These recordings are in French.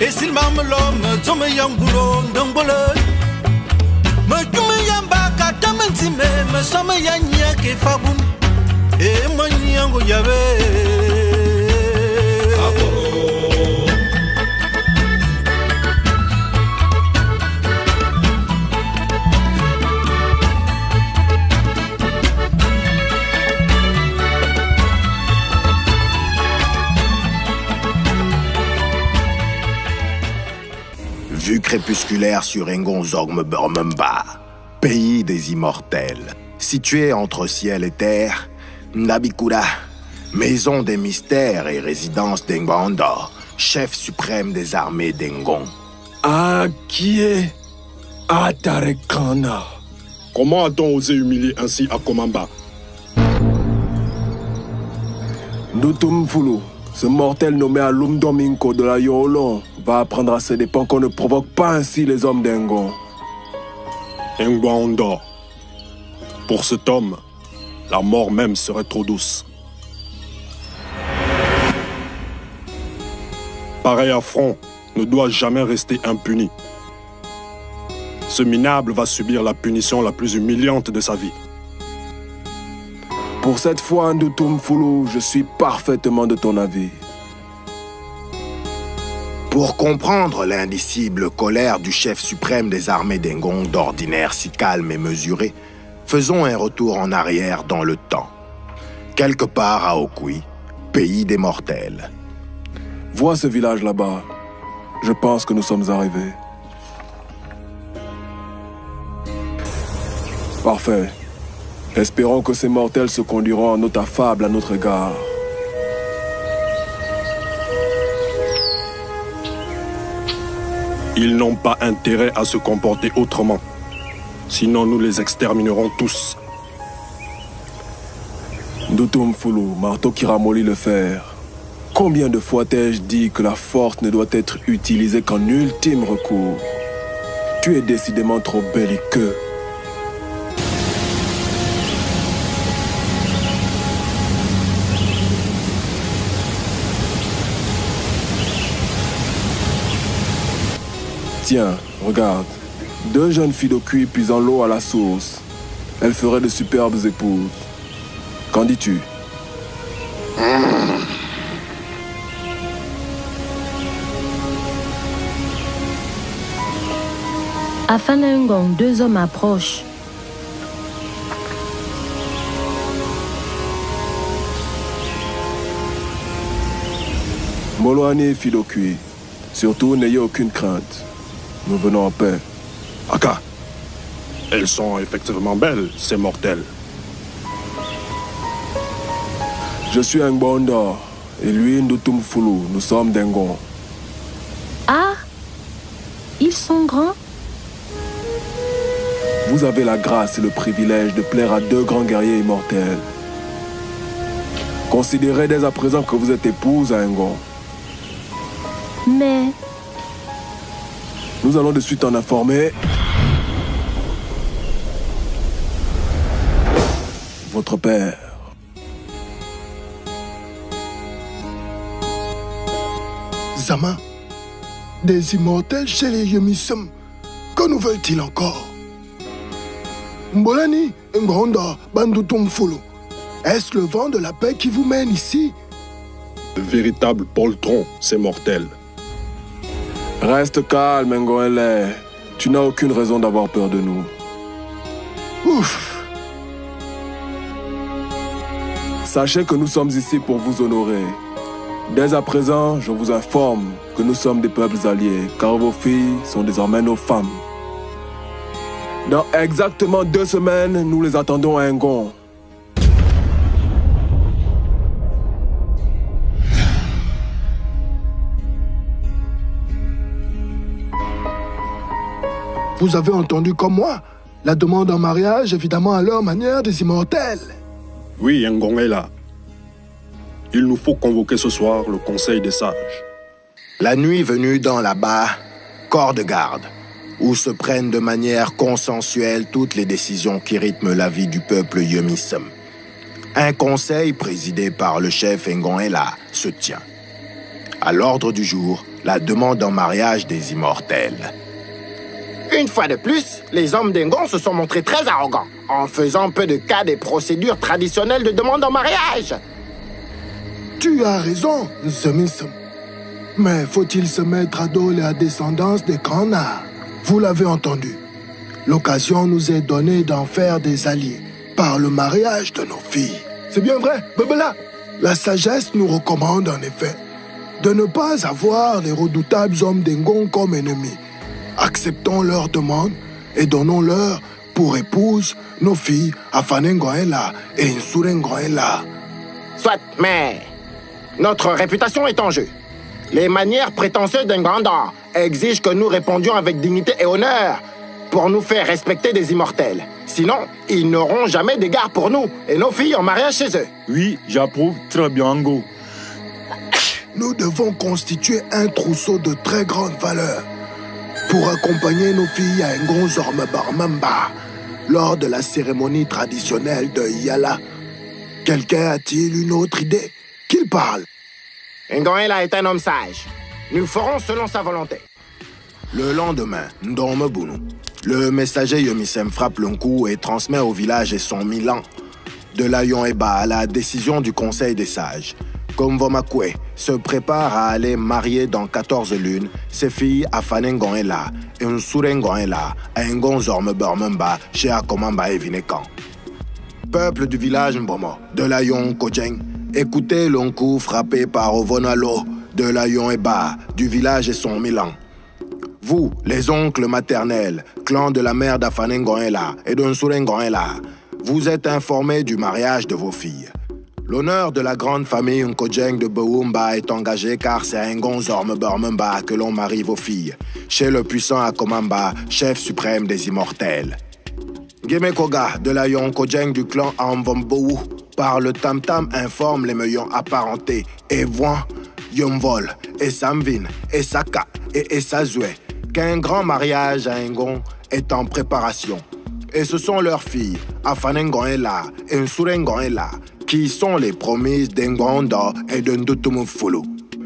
Et s'il m'a me l'homme, je me yangulo, d'ambole. Me jume yamba, katamanti me somme yanya ke fabum. Et mon yango yabe. Vue crépusculaire sur Engon Zorgme Burmemba, pays des immortels, situé entre ciel et terre, Nabikura, maison des mystères et résidence d'Engwanda, chef suprême des armées d'Engon. Akie Atarekana. Comment a-t-on osé humilier ainsi Akomamba? Ndutumfulu, ce mortel nommé Alum Domingo de la Yolon, va apprendre à ses dépens qu'on ne provoque pas ainsi les hommes d'Engon. Engwanda. Pour cet homme, la mort même serait trop douce. Pareil affront ne doit jamais rester impuni. Ce minable va subir la punition la plus humiliante de sa vie. Pour cette fois, Ndutumfulu, je suis parfaitement de ton avis. Pour comprendre l'indicible colère du chef suprême des armées d'Engon, d'ordinaire si calme et mesuré, faisons un retour en arrière dans le temps. Quelque part à Okui, pays des mortels. Vois ce village là-bas. Je pense que nous sommes arrivés. Parfait. Espérons que ces mortels se conduiront en note affable à notre égard. Ils n'ont pas intérêt à se comporter autrement. Sinon, nous les exterminerons tous. Ndutumfulu, marteau qui ramollit le fer. Combien de fois t'ai-je dit que la force ne doit être utilisée qu'en ultime recours? Tu es décidément trop belliqueux. Tiens, regarde. Deux jeunes filles d'Okui puisant l'eau à la source. Elles feraient de superbes épouses. Qu'en dis-tu? À Fanengon, deux hommes approchent. Moloani, fille d'Okui. Surtout, n'ayez aucune crainte. Nous venons en paix. Aka, elles sont effectivement belles, ces mortels. Je suis Engbanda, et lui, Ndutumfulu. Nous sommes d'Engon. Ah, ils sont grands. Vous avez la grâce et le privilège de plaire à deux grands guerriers immortels. Considérez dès à présent que vous êtes épouse à Engon. Mais... Nous allons de suite en informer votre père. Zama, des immortels chez les Yomisum, que nous veulent-ils encore? Mbolani, Ngonda, Bandutumfulu, est-ce le vent de la paix qui vous mène ici? De véritables poltrons, ces mortels. Reste calme, Ngoele. Tu n'as aucune raison d'avoir peur de nous. Ouf! Sachez que nous sommes ici pour vous honorer. Dès à présent, je vous informe que nous sommes des peuples alliés, car vos filles sont désormais nos femmes. Dans exactement 2 semaines, nous les attendons à Engon. Vous avez entendu comme moi la demande en mariage, évidemment à leur manière, des immortels. Oui, Engon est là. Il nous faut convoquer ce soir le conseil des sages. La nuit venue dans là-bas, corps de garde, où se prennent de manière consensuelle toutes les décisions qui rythment la vie du peuple Yomisum. Un conseil présidé par le chef Engon est là se tient. À l'ordre du jour, la demande en mariage des immortels. Une fois de plus, les hommes d'Engon se sont montrés très arrogants, en faisant peu de cas des procédures traditionnelles de demande en mariage. Tu as raison, Zemism. Mais faut-il se mettre à dos la descendance des grands arts? Vous l'avez entendu. L'occasion nous est donnée d'en faire des alliés par le mariage de nos filles. C'est bien vrai, Bebela. La sagesse nous recommande en effet de ne pas avoir les redoutables hommes d'Engon comme ennemis. Acceptons leur demande et donnons-leur pour épouse nos filles Afanengoela et Nsurengoela. Soit, mais notre réputation est en jeu. Les manières prétentieuses d'un grandeur exigent que nous répondions avec dignité et honneur pour nous faire respecter des immortels. Sinon, ils n'auront jamais d'égard pour nous et nos filles en mariage chez eux. Oui, j'approuve très bien, Ngo. Nous devons constituer un trousseau de très grande valeur pour accompagner nos filles à Ngon Zorme Barmamba lors de la cérémonie traditionnelle de Yala. Quelqu'un a-t-il une autre idée? Qu'il parle. Ngoela est un homme sage. Nous ferons selon sa volonté. Le lendemain, Ndomebunu, le messager Yomisem frappe le coup et transmet au village et son Milan de Layon Eba à la décision du Conseil des sages. Komvomakwe se prépare à aller marier dans 14 lunes ses filles Afanengoela et Nsurengoela à Ngon Zorme Burmemba chez Akomamba et Vinekan. Peuple du village Mbomo, de Layon Kojeng, écoutez l'onkou frappé par Ovonalo, de Layon Eba, du village et son Milan. Vous, les oncles maternels, clan de la mère d'Afanengoela et de Nsurengoela, vous êtes informés du mariage de vos filles. L'honneur de la grande famille Nkojeng de Boumba est engagé car c'est à Ngon Zorme Burmemba que l'on marie vos filles, chez le puissant Akomamba, chef suprême des immortels. Gemekoga de la Yonkojeng du clan Amvambou, par le tam-tam informe les meillons apparentés, Evoin, Yomvol, Esamvin, Esaka et Esazue, qu'un grand mariage à Ngon est en préparation. Et ce sont leurs filles, Afanengoela et Nsurengoela, qui sont les promises d'Engonda et de Ndutumufulu.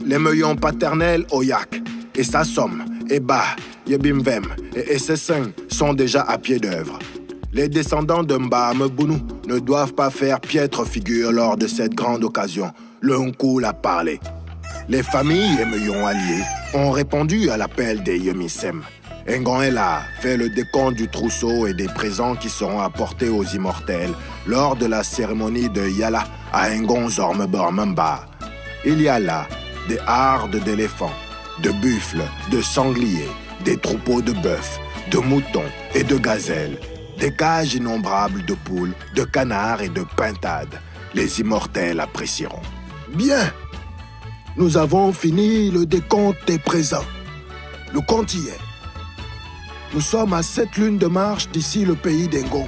Les meillons paternels Oyak, et Sassom, Eba, Yebimvem et Esseseng sont déjà à pied d'œuvre. Les descendants de Mbaamebunu ne doivent pas faire piètre figure lors de cette grande occasion. Le Nkou l'a parlé. Les familles et meillons alliés ont répondu à l'appel des Yomisem. Ngoela fait le décompte du trousseau et des présents qui seront apportés aux immortels lors de la cérémonie de Yala à Ngon Zorme Burmemba. Il y a là des hardes d'éléphants, de buffles, de sangliers, des troupeaux de bœufs, de moutons et de gazelles, des cages innombrables de poules, de canards et de pintades. Les immortels apprécieront. Bien. Nous avons fini le décompte des présents. Le compte y est. Nous sommes à 7 lunes de marche d'ici le pays d'Engon.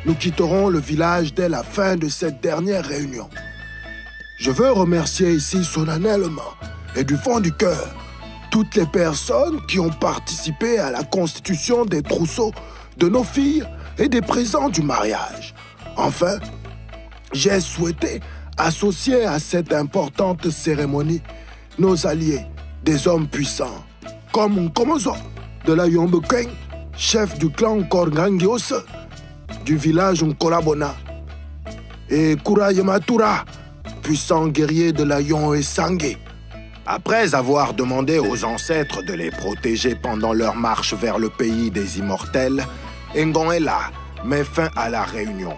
Nous quitterons le village dès la fin de cette dernière réunion. Je veux remercier ici solennellement et du fond du cœur toutes les personnes qui ont participé à la constitution des trousseaux de nos filles et des présents du mariage. Enfin, j'ai souhaité associer à cette importante cérémonie nos alliés, des hommes puissants, comme Nkomozo de la Yombekeng, chef du clan Korgangios, du village Nkolabona, et Kurayamatura, puissant guerrier de la Yon et Sangé. Après avoir demandé aux ancêtres de les protéger pendant leur marche vers le pays des immortels, Ngoela met fin à la réunion,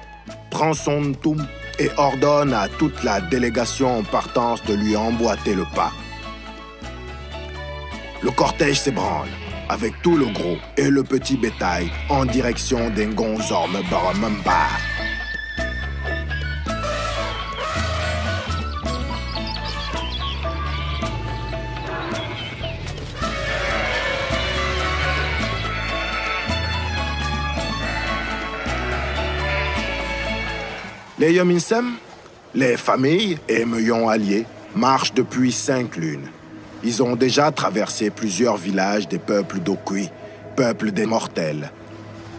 prend son toum et ordonne à toute la délégation en partance de lui emboîter le pas. Le cortège s'ébranle, avec tout le gros et le petit bétail en direction d'Ngon Zorme Burmemba. Les Yominsem, les familles et meillons alliés marchent depuis 5 lunes. Ils ont déjà traversé plusieurs villages des peuples d'Okui, peuples des mortels.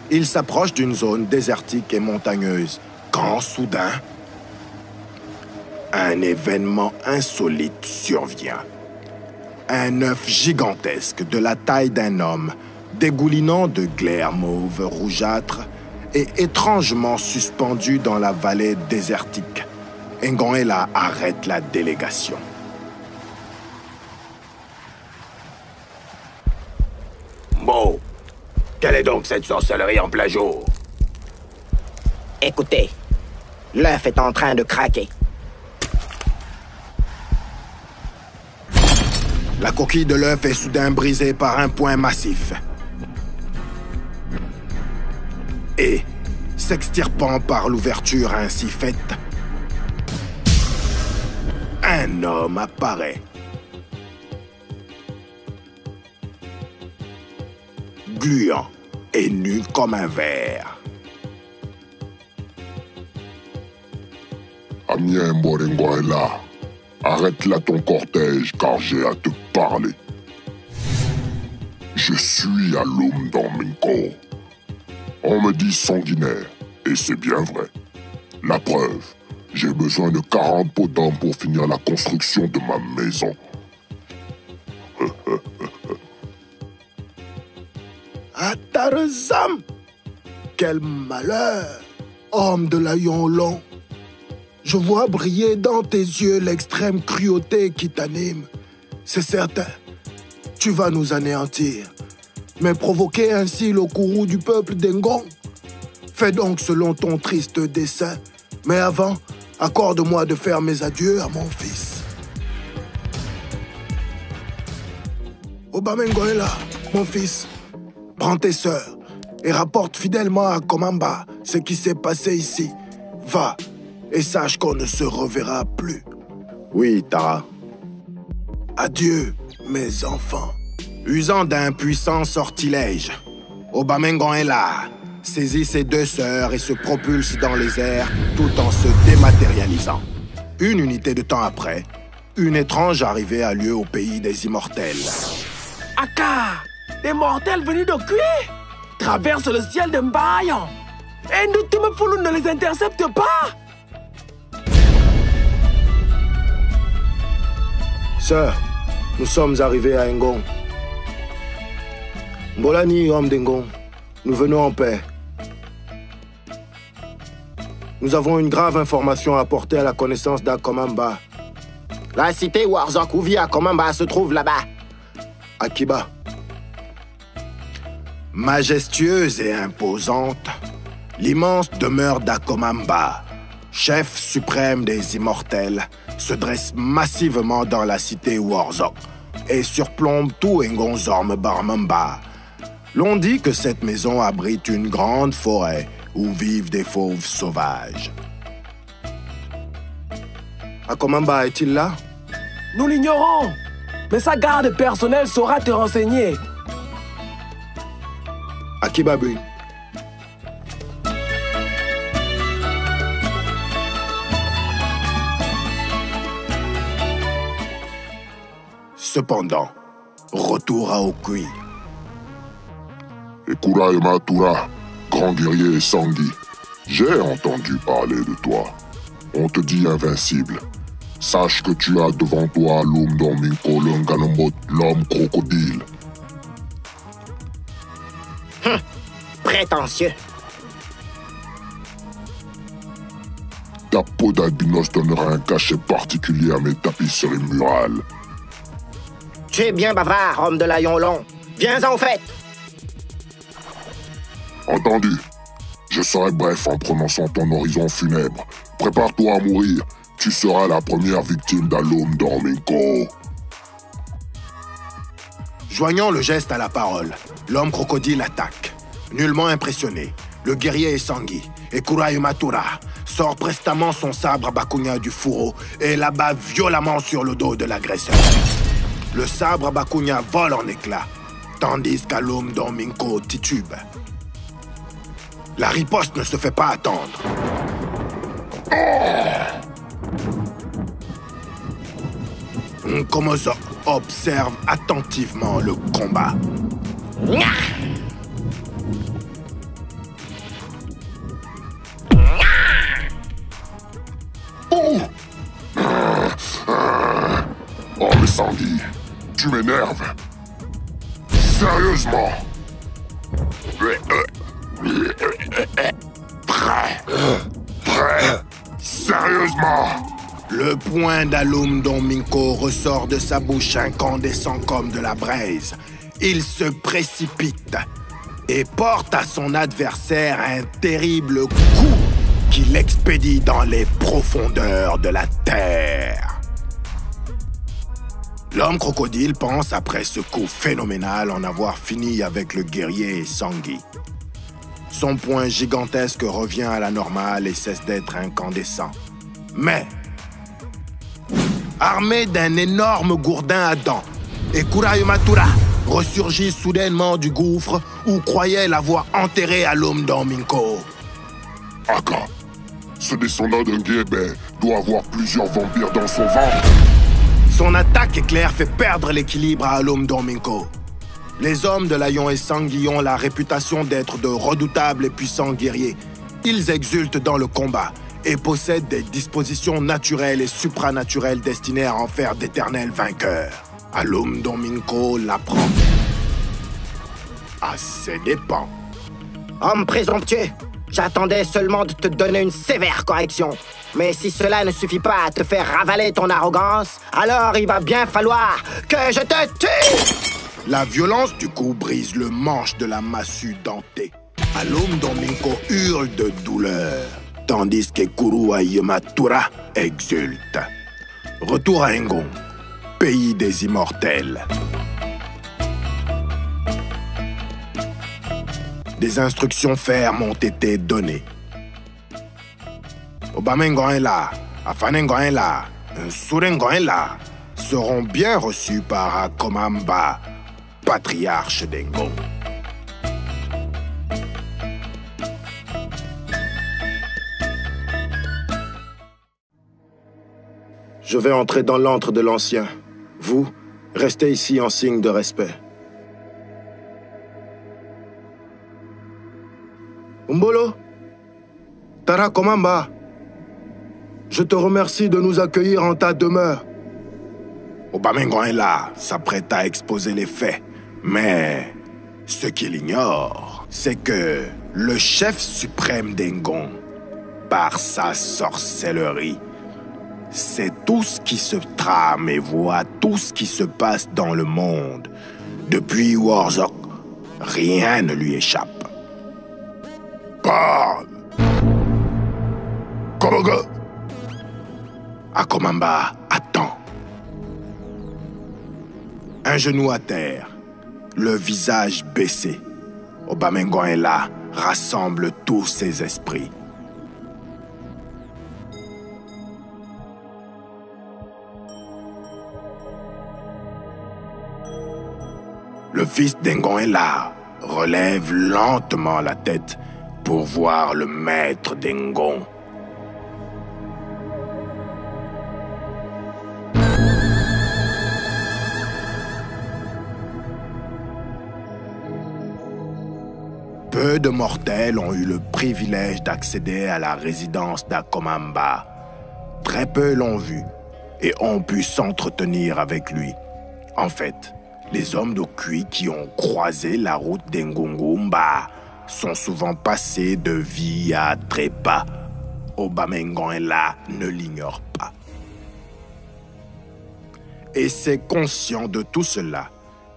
Ils s'approchent d'une zone désertique et montagneuse, quand soudain, un événement insolite survient. Un œuf gigantesque de la taille d'un homme, dégoulinant de glaire mauve rougeâtre et étrangement suspendu dans la vallée désertique. Ngonela arrête la délégation. Bon, quelle est donc cette sorcellerie en plein jour? Écoutez, l'œuf est en train de craquer. La coquille de l'œuf est soudain brisée par un point massif. Et, s'extirpant par l'ouverture ainsi faite, un homme apparaît. Gluant et nu comme un ver. Amien Morengoela, arrête là ton cortège car j'ai à te parler. Je suis Alum Dorminko. On me dit sanguinaire, et c'est bien vrai. La preuve, j'ai besoin de 40 pots d'hommes pour finir la construction de ma maison. Atarzam! Quel malheur, homme de l'Aïon long. Je vois briller dans tes yeux l'extrême cruauté qui t'anime. C'est certain, tu vas nous anéantir, mais provoquer ainsi le courroux du peuple d'Engon. Fais donc selon ton triste dessein, mais avant, accorde-moi de faire mes adieux à mon fils. Obamengoela, mon fils, prends tes sœurs et rapporte fidèlement à Komamba ce qui s'est passé ici. Va et sache qu'on ne se reverra plus. Oui, Tara. Adieu, mes enfants. Usant d'un puissant sortilège, Obamengoela saisit ses deux sœurs et se propulse dans les airs tout en se dématérialisant. Une unité de temps après, une étrange arrivée a lieu au pays des immortels. Aka, des mortels venus de Kui traversent le ciel de Mbayan. Et nous, Timefoulou, ne les intercepte pas. Sœur, nous sommes arrivés à Ngon. Mbolani, homme d'Ngon, nous venons en paix. Nous avons une grave information à porter à la connaissance d'Akomamba. La cité Warzok où vit Akomamba se trouve là-bas. Akiba. Majestueuse et imposante, l'immense demeure d'Akomamba, chef suprême des immortels, se dresse massivement dans la cité Warzok et surplombe tout Ngonzorm Barmamba. L'on dit que cette maison abrite une grande forêt où vivent des fauves sauvages. Akomamba est-il là? Nous l'ignorons, mais sa garde personnelle saura te renseigner. Akiba Bui. Cependant, retour à Okui. Ekura et Matura, grand guerrier et Sangui, j'ai entendu parler de toi. On te dit invincible. Sache que tu as devant toi l'homme Dorminko, le Nganambot, l'homme crocodile. Prétentieux. Ta peau d'albinos donnera un cachet particulier à mes tapisseries murales. Tu es bien bavard, homme de l'Aïon long. Viens-en au fait. Entendu. Je serai bref en prononçant ton horizon funèbre. Prépare-toi à mourir. Tu seras la première victime d'Alum Dorminko. Joignant le geste à la parole, l'homme crocodile attaque. Nullement impressionné, le guerrier Sangui, Ekura Matura, sort prestement son sabre Bakunya du fourreau et l'abat violemment sur le dos de l'agresseur. Le sabre Bakunya vole en éclats, tandis qu'Alum Dorminko titube. La riposte ne se fait pas attendre. Nkomozo observe attentivement le combat. Oh mais Sangui, Tu m'énerves. Sérieusement. Prêt. Sérieusement. Le poing d'Alum Domingo ressort de sa bouche incandescent comme de la braise. Il se précipite et porte à son adversaire un terrible coup qui l'expédie dans les profondeurs de la terre. L'homme crocodile pense après ce coup phénoménal en avoir fini avec le guerrier Sangui. Son poing gigantesque revient à la normale et cesse d'être incandescent. Mais, armé d'un énorme gourdin à dents, Ekura Yumatura ressurgit soudainement du gouffre où croyait l'avoir enterré Alum Domingo. Aka, ce descendant d'un guébé doit avoir plusieurs vampires dans son ventre. Son attaque éclair fait perdre l'équilibre à Alum Domingo. Les hommes de Layon et Sangui ont la réputation d'être de redoutables et puissants guerriers. Ils exultent dans le combat et possèdent des dispositions naturelles et supranaturelles destinées à en faire d'éternels vainqueurs. Alum Domingo l'apprend. À ses dépens. Homme présomptueux, j'attendais seulement de te donner une sévère correction. Mais si cela ne suffit pas à te faire ravaler ton arrogance, alors il va bien falloir que je te tue! La violence du coup brise le manche de la massue dentée. Alum Domingo hurle de douleur, tandis que Ekura Yumatura exulte. Retour à Ngon, pays des immortels. Des instructions fermes ont été données. Obamengon est là, Afanengon est là, Surengon est là, seront bien reçus par Akomamba, patriarche d'Engon. Je vais entrer dans l'antre de l'ancien. Vous, restez ici en signe de respect. Umbolo, Tara Komamba, je te remercie de nous accueillir en ta demeure. Obamengon est là, s'apprête à exposer les faits. Mais ce qu'il ignore, c'est que le chef suprême d'Engon, par sa sorcellerie, sait tout ce qui se trame et voit tout ce qui se passe dans le monde. Depuis Warzok, rien ne lui échappe. Parle. Komoga. Akomamba attend. Un genou à terre, le visage baissé. Obamengon est là, rassemble tous ses esprits. Le fils d'Engon est là, relève lentement la tête pour voir le maître d'Engon. Peu de mortels ont eu le privilège d'accéder à la résidence d'Akomamba. Très peu l'ont vu et ont pu s'entretenir avec lui. En fait, les hommes d'Okui qui ont croisé la route d'Engongumba sont souvent passés de vie à trépas. Obamengon est là, ne l'ignore pas. Et c'est conscient de tout cela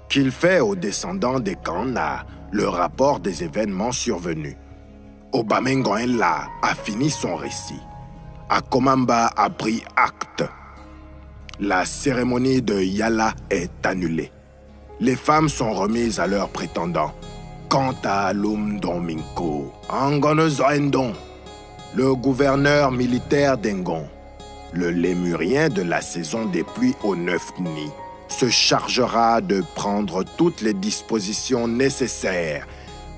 qu'il fait aux descendants des Kana le rapport des événements survenus. Obamengon est là, a fini son récit. Akomamba a pris acte. La cérémonie de Yala est annulée. Les femmes sont remises à leurs prétendants. Quant à Alum Domingo, Angonozoendon, le gouverneur militaire d'Engon, le lémurien de la saison des pluies aux 9 nids, se chargera de prendre toutes les dispositions nécessaires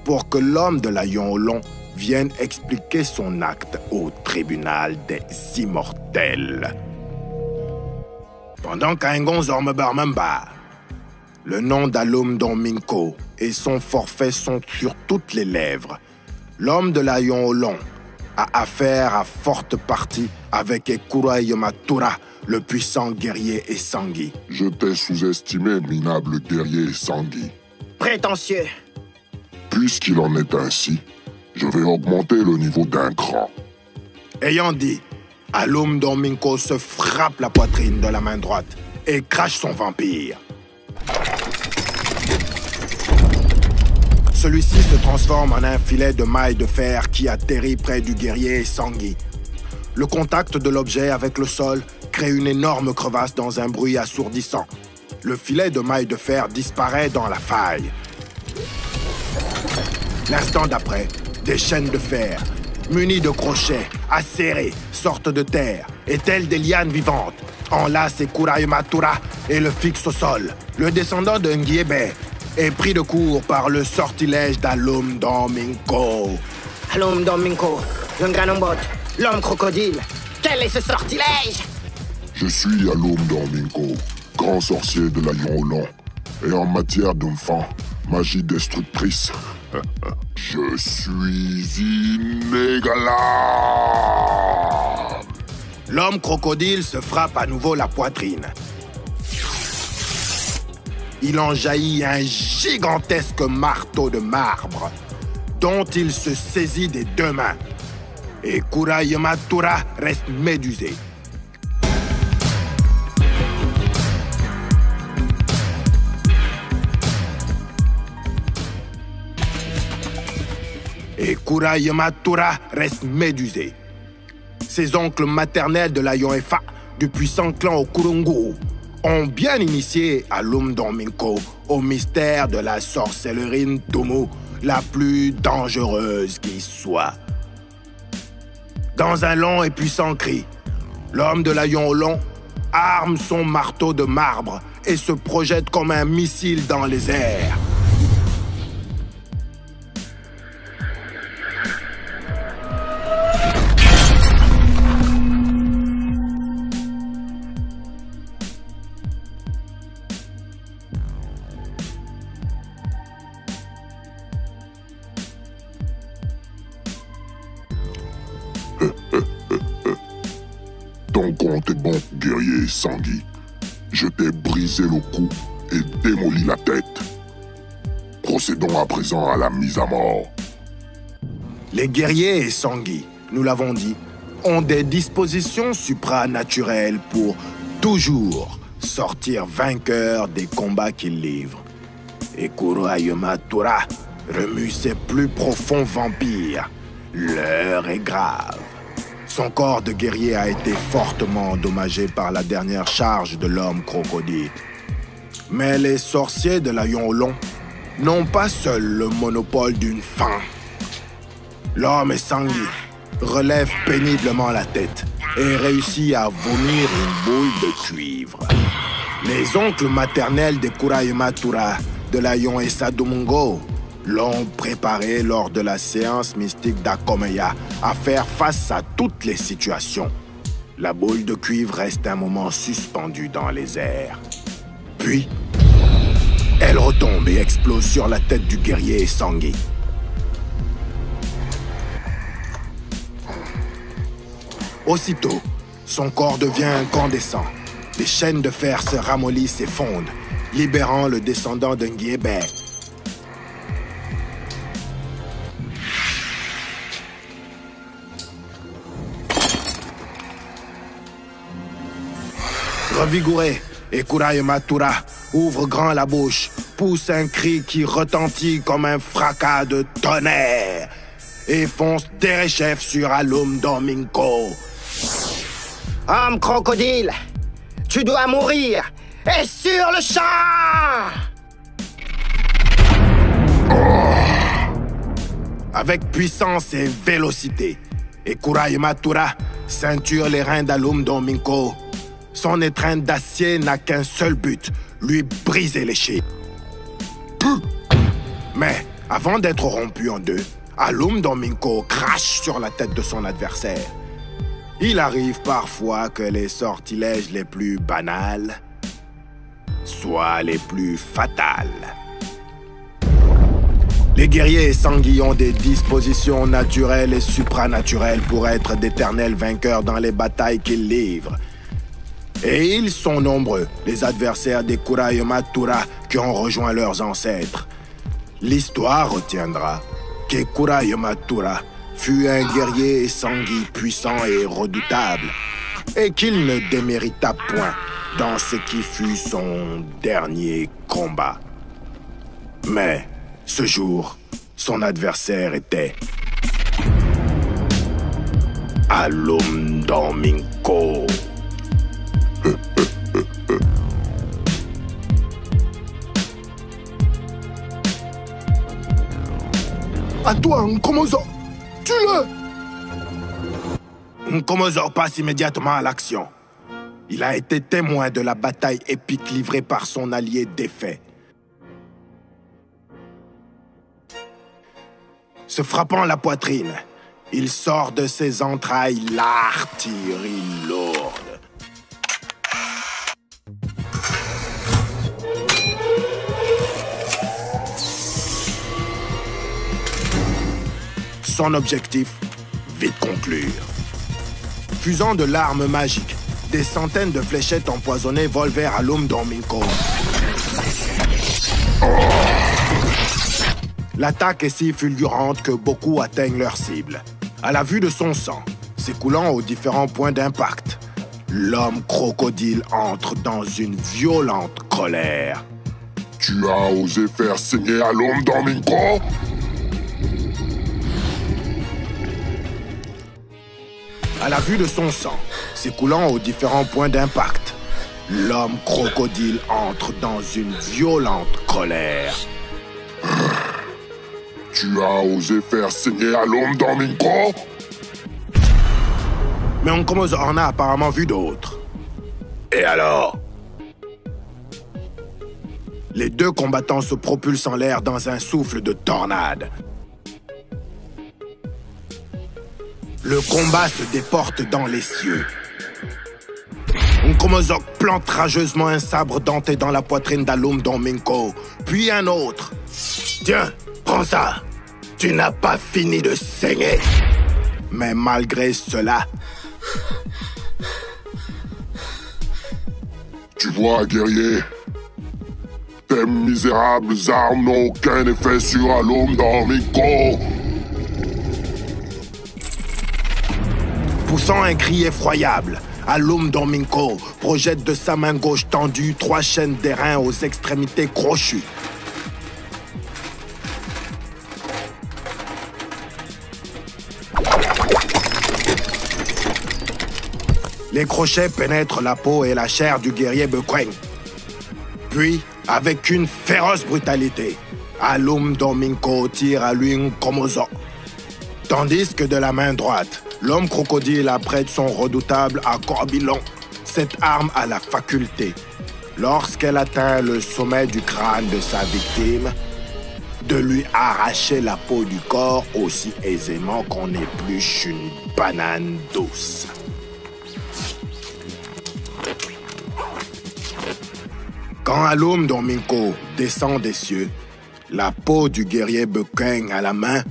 pour que l'homme de la Yonlon vienne expliquer son acte au tribunal des immortels. Pendant qu'Engon Zormebarmamba, le nom d'Alum Domingo et son forfait sont sur toutes les lèvres. L'homme de la Yonlon a affaire à forte partie avec Ekura Yamatura, le puissant guerrier Essangi. Je t'ai sous-estimé, minable guerrier Essangi. Prétentieux. Puisqu'il en est ainsi, je vais augmenter le niveau d'un cran. Ayant dit, Alum Domingo se frappe la poitrine de la main droite et crache son vampire. Celui-ci se transforme en un filet de mailles de fer qui atterrit près du guerrier Essangi. Le contact de l'objet avec le sol crée une énorme crevasse dans un bruit assourdissant. Le filet de mailles de fer disparaît dans la faille. L'instant d'après, des chaînes de fer, munies de crochets, acérées, sortent de terre et telles des lianes vivantes, enlacent Ekura Yamatura et le fixent au sol. Le descendant de Nguiebe est pris de court par le sortilège d'Alum Domingo. Alum Domingo, le Granambot, l'homme crocodile. Quel est ce sortilège? Je suis Alum Domingo, grand sorcier de l'Aïon Long. Et en matière d'enfant, magie destructrice, je suis inégalable. L'homme crocodile se frappe à nouveau la poitrine. Il en jaillit un gigantesque marteau de marbre, dont il se saisit des deux mains. Et Ekura Yamatura reste médusé. Ekura Yamatura reste médusé. Ses oncles maternels de la Yoefa, du puissant clan Okurungu, ont bien initié Alum Domingo au mystère de la sorcellerie Tumu, la plus dangereuse qui soit. Dans un long et puissant cri, l'homme de l'Aïon Long arme son marteau de marbre et se projette comme un missile dans les airs. Ton compte est bon, guerrier Essangi. Je t'ai brisé le cou et démoli la tête. Procédons à présent à la mise à mort. Les guerriers Essangi, nous l'avons dit, ont des dispositions supranaturelles pour toujours sortir vainqueurs des combats qu'ils livrent. Ekura Yamatura remue ses plus profonds vampires. L'heure est grave. Son corps de guerrier a été fortement endommagé par la dernière charge de l'homme crocodile. Mais les sorciers de l'Aïon Long n'ont pas seuls le monopole d'une fin. L'homme Essangi relève péniblement la tête et réussit à vomir une boule de cuivre. Les oncles maternels d'Ekura Yamatura de l'Aïon Domingo l'ont préparé lors de la séance mystique d'Akomeya à faire face à toutes les situations. La boule de cuivre reste un moment suspendue dans les airs. Puis, elle retombe et explose sur la tête du guerrier Essangi. Aussitôt, son corps devient incandescent. Les chaînes de fer se ramollissent et fondent, libérant le descendant de Nguiebe. Revigoré, Ekura Yamatura ouvre grand la bouche, pousse un cri qui retentit comme un fracas de tonnerre et fonce derechef sur Alum Domingo. Homme crocodile, tu dois mourir, et sur le champ! Avec puissance et vélocité, Ekura Yamatura ceinture les reins d'Alum Domingo. Son étreinte d'acier n'a qu'un seul but, lui briser les chevilles. Mais avant d'être rompu en deux, Alum Domingo crache sur la tête de son adversaire. Il arrive parfois que les sortilèges les plus banals soient les plus fatals. Les guerriers Sangui ont des dispositions naturelles et supranaturelles pour être d'éternels vainqueurs dans les batailles qu'ils livrent. Et ils sont nombreux, les adversaires des Kurayama Tura qui ont rejoint leurs ancêtres. L'histoire retiendra que Kurayama Tura fut un guerrier Sangui puissant et redoutable, et qu'il ne démérita point dans ce qui fut son dernier combat. Mais ce jour, son adversaire était Alum Domingo. À toi, Nkomozo! Tue-le! Nkomozo passe immédiatement à l'action. Il a été témoin de la bataille épique livrée par son allié défait. Se frappant la poitrine, il sort de ses entrailles l'artillerie lourde. Son objectif, vite conclure. Fusant de l'arme magique, des centaines de fléchettes empoisonnées volent vers Alum Domingo. L'attaque est si fulgurante que beaucoup atteignent leur cible. À la vue de son sang, s'écoulant aux différents points d'impact, l'homme crocodile entre dans une violente colère. Tu as osé faire saigner Alum Domingo? À la vue de son sang, s'écoulant aux différents points d'impact, l'homme crocodile entre dans une violente colère. Tu as osé faire saigner Alum Domingo? Mais Nkomozo en a apparemment vu d'autres. Et alors? Les deux combattants se propulsent en l'air dans un souffle de tornade. Le combat se déporte dans les cieux. Nkomozo plante rageusement un sabre denté dans la poitrine d'Alum Domingo, puis un autre. Tiens, prends ça. Tu n'as pas fini de saigner. Mais malgré cela... Tu vois, guerrier, tes misérables armes n'ont aucun effet sur Alum Domingo. Poussant un cri effroyable, Alum Domingo projette de sa main gauche tendue 3 chaînes d'airain aux extrémités crochues. Les crochets pénètrent la peau et la chair du guerrier Bekweng. Puis, avec une féroce brutalité, Alum Domingo tire à lui Nkomozo. Tandis que de la main droite, l'homme crocodile apprête son redoutable accorbilon. Cette arme a la faculté, lorsqu'elle atteint le sommet du crâne de sa victime, de lui arracher la peau du corps aussi aisément qu'on épluche une banane douce. Quand Alum Domingo descend des cieux, la peau du guerrier Bekweng à la main,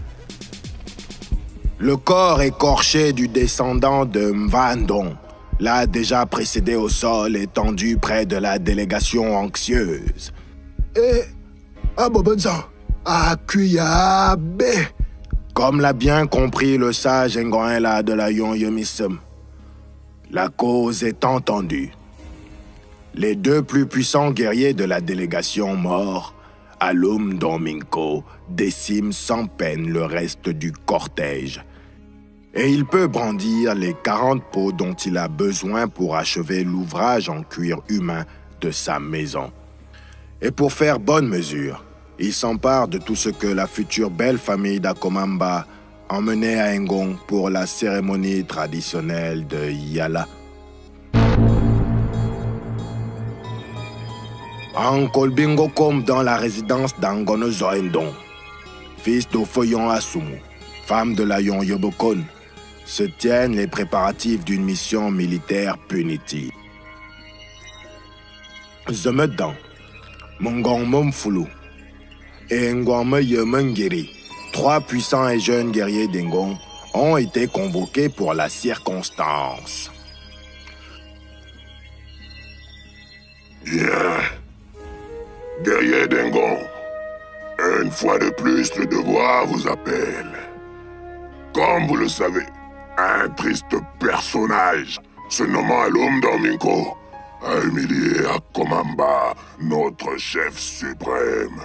le corps écorché du descendant de Mvandong l'a déjà précédé au sol, étendu près de la délégation anxieuse. Et Abobenza, Akuyabe. Comme l'a bien compris le sage Ngoenla de la Yonyomism, la cause est entendue. Les deux plus puissants guerriers de la délégation morts, Alum Domingo décime sans peine le reste du cortège. Et il peut brandir les 40 pots dont il a besoin pour achever l'ouvrage en cuir humain de sa maison. Et pour faire bonne mesure, il s'empare de tout ce que la future belle famille d'Akomamba emmenait à Ngong pour la cérémonie traditionnelle de Yala. En Kolbingo comme dans la résidence d'Angono Zoendong, fils d'Ofoyon Asumu, femme de la Yon Yobokon, se tiennent les préparatifs d'une mission militaire punitive. Zemedang, Mongong Momfulu, et Ngwame Yemengiri, 3 puissants et jeunes guerriers d'Engon, ont été convoqués pour la circonstance. Bien. Guerriers d'Engon, une fois de plus, le devoir vous appelle. Comme vous le savez, un triste personnage se nommant Alum Domingo a humilié Akomamba, notre chef suprême.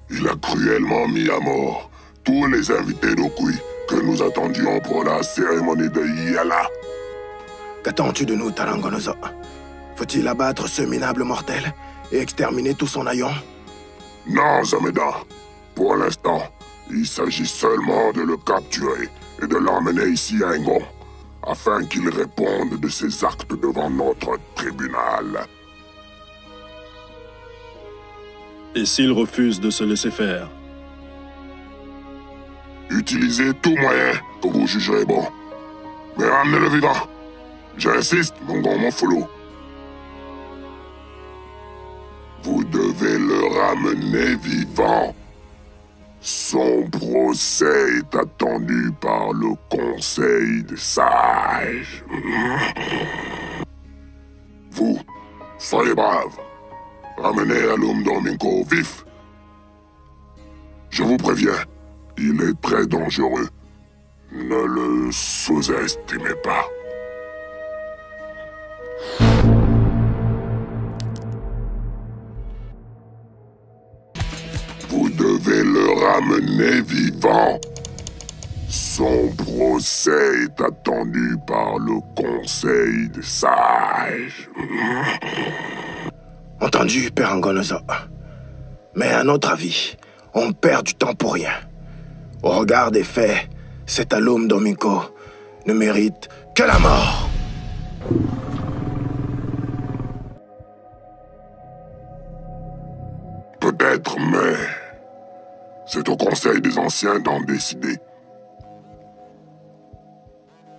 Il a cruellement mis à mort tous les invités d'Okui que nous attendions pour la cérémonie de Yala. Qu'attends-tu de nous, Tarangonozo? Faut-il abattre ce minable mortel et exterminer tout son haillon? Non, Zameda. Pour l'instant, il s'agit seulement de le capturer et de l'emmener ici à Engon, afin qu'il réponde de ses actes devant notre tribunal. Et s'il refuse de se laisser faire? Utilisez tout moyen que vous jugerez bon. Mais ramenez-le vivant. J'insiste, mon grand Monfolo. Vous devez le ramener vivant. Son procès est attendu par le Conseil des Sages. Vous, soyez braves. Ramenez Alum Domingo vif. Je vous préviens, il est très dangereux. Ne le sous-estimez pas. Vous devez le ramener vivant. Son procès est attendu par le Conseil des Sages. Entendu, Père Angonozo. Mais à notre avis, on perd du temps pour rien. Au regard des faits, cet Alum Domingo ne mérite que la mort. Peut-être, mais c'est au Conseil des Anciens d'en décider.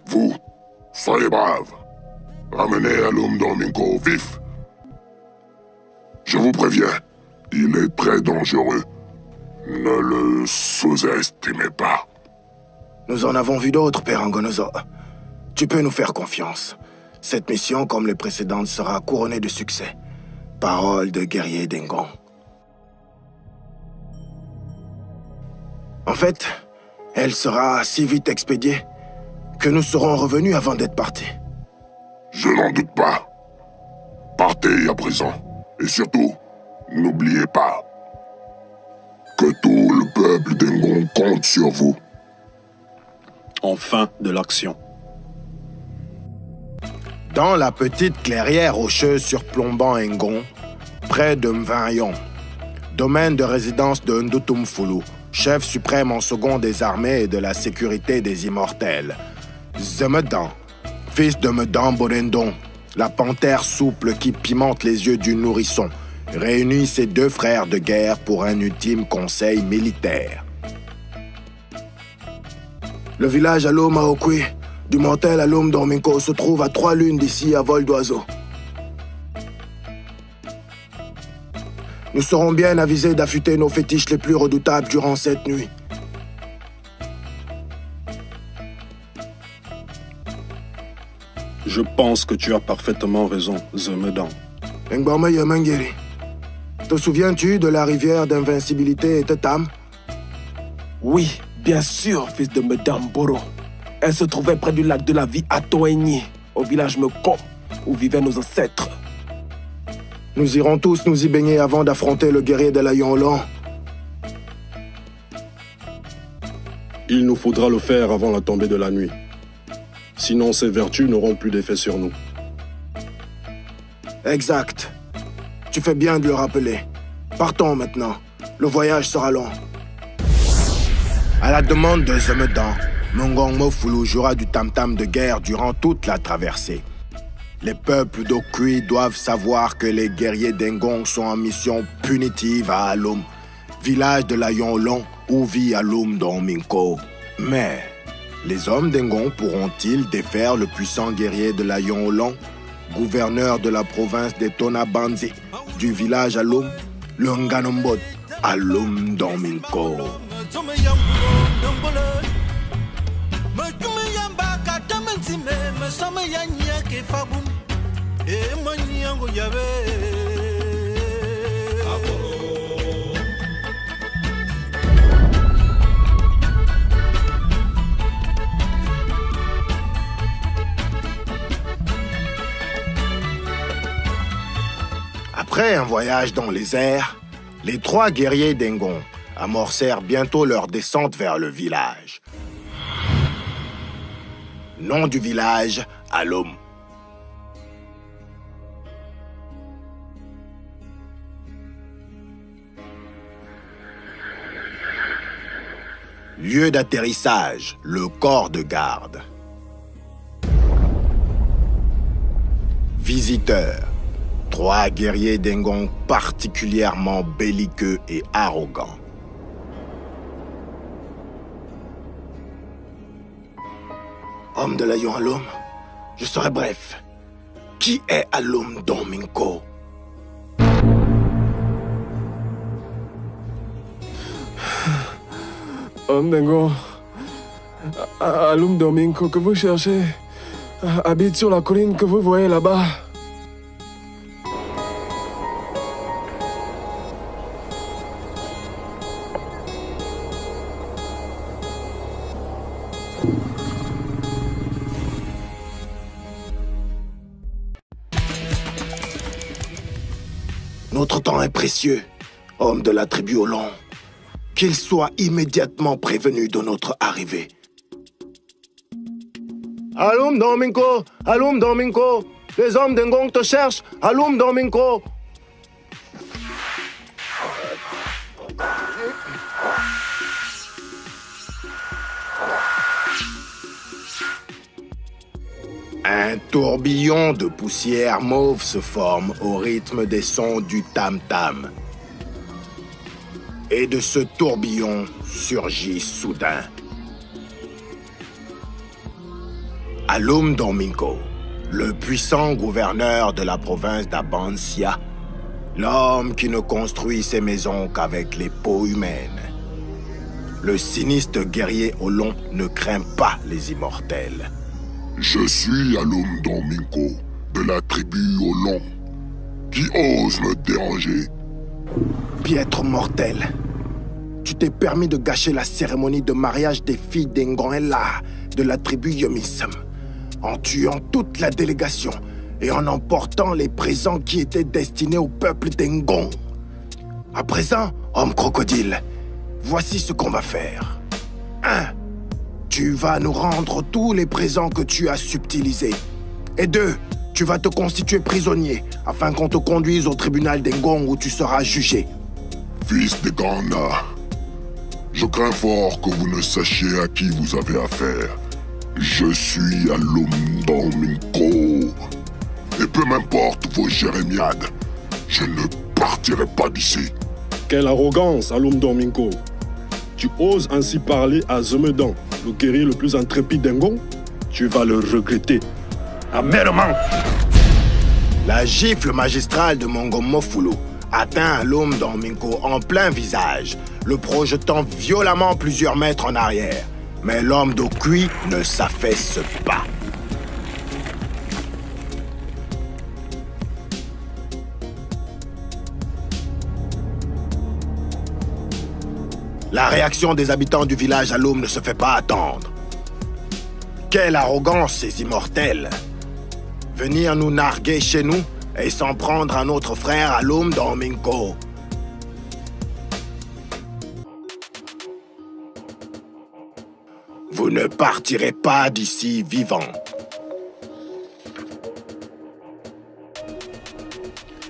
Vous, soyez braves. Ramenez Alum Domingo vif. Je vous préviens, il est très dangereux. Ne le sous-estimez pas. Nous en avons vu d'autres, Père Angonozo. Tu peux nous faire confiance. Cette mission, comme les précédentes, sera couronnée de succès. Parole de guerrier d'Engon. En fait, elle sera si vite expédiée que nous serons revenus avant d'être partis. Je n'en doute pas. Partez à présent. Et surtout, n'oubliez pas que tout le peuple d'Engon compte sur vous. Enfin de l'action. Dans la petite clairière rocheuse surplombant Engon, près de Mvinyon, domaine de résidence de Ndutumfulu, chef suprême en second des armées et de la sécurité des immortels, Zemedan, fils de Medan Borendon, la panthère souple qui pimente les yeux du nourrisson, réunit ses 2 frères de guerre pour un ultime conseil militaire. Le village Alum Aokui, du mortel Alum Domingo, se trouve à 3 lunes d'ici à vol d'oiseau. Nous serons bien avisés d'affûter nos fétiches les plus redoutables durant cette nuit. Je pense que tu as parfaitement raison, Zemedan. Ngwame Yemengiri, te souviens-tu de la rivière d'invincibilité Tetam? Oui, bien sûr, fils de Madame Boro. Elle se trouvait près du lac de la vie à Toigny, au village Meko, où vivaient nos ancêtres. Nous irons tous nous y baigner avant d'affronter le guerrier de la Yonlon. Il nous faudra le faire avant la tombée de la nuit. Sinon, ces vertus n'auront plus d'effet sur nous. Exact. Tu fais bien de le rappeler. Partons maintenant. Le voyage sera long. À la demande de Zemedan, Mongong Mofulu jouera du tam-tam de guerre durant toute la traversée. Les peuples d'Okui doivent savoir que les guerriers d'Engon sont en mission punitive à Alum, village de la Yonlon où vit Alum Domingo. Mais les hommes d'Engon pourront-ils défaire le puissant guerrier de la Yonlon, gouverneur de la province des Tonabanzi, du village Alum, le Nganombod, Alum Domingo. Après un voyage dans les airs, les trois guerriers d'Engon amorcèrent bientôt leur descente vers le village. Nom du village, Alum. Lieu d'atterrissage, le corps de garde. Visiteurs. Trois guerriers d'Engon particulièrement belliqueux et arrogants. Homme de l'Aïon Alum, je serai bref. Qui est Alum Domingo? Homme d'Engon, Alum Domingo que vous cherchez, habite sur la colline que vous voyez là-bas. Notre temps est précieux, homme de la tribu Olon. Qu'il soit immédiatement prévenu de notre arrivée. Alum Domingo! Alum Domingo! Les hommes d'Engon te cherchent! Alum Domingo! Un tourbillon de poussière mauve se forme au rythme des sons du tam-tam. Et de ce tourbillon surgit soudain Alum Domingo, le puissant gouverneur de la province d'Abancia, l'homme qui ne construit ses maisons qu'avec les peaux humaines. Le sinistre guerrier Olon ne craint pas les immortels. Je suis Alum Domingo, de la tribu Olon. Qui ose me déranger? Piètre mortel, tu t'es permis de gâcher la cérémonie de mariage des filles d'Engonella de la tribu Yomism, en tuant toute la délégation et en emportant les présents qui étaient destinés au peuple d'Engon. À présent, homme crocodile, voici ce qu'on va faire. 1. Tu vas nous rendre tous les présents que tu as subtilisés. Et 2. Tu vas te constituer prisonnier afin qu'on te conduise au tribunal d'Engon où tu seras jugé. Fils de Ghana, je crains fort que vous ne sachiez à qui vous avez affaire. Je suis Alum Domingo. Et peu m'importe vos jérémiades, je ne partirai pas d'ici. Quelle arrogance, Alum Domingo. Tu oses ainsi parler à Zemedan, le guerrier le plus intrépide d'Engon? Tu vas le regretter. Amèrement. La gifle magistrale de Mongomofulu atteint Alum Domingo en plein visage, le projetant violemment plusieurs mètres en arrière. Mais l'homme d'Okui ne s'affaisse pas. La réaction des habitants du village Alum ne se fait pas attendre. Quelle arrogance, ces immortels! Venir nous narguer chez nous et s'en prendre à notre frère Alum Domingo. Vous ne partirez pas d'ici vivant.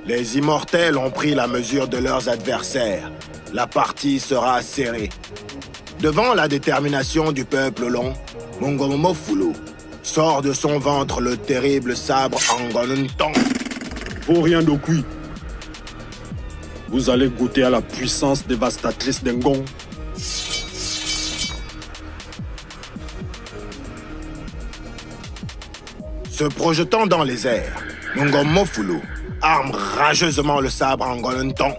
Les immortels ont pris la mesure de leurs adversaires. La partie sera serrée. Devant la détermination du peuple Olon, Mongomofulu sort de son ventre le terrible sabre Angonunton. Vaurien d'Okui, vous allez goûter à la puissance dévastatrice d'Engon. Se projetant dans les airs, Mongomofulu arme rageusement le sabre Angonunton.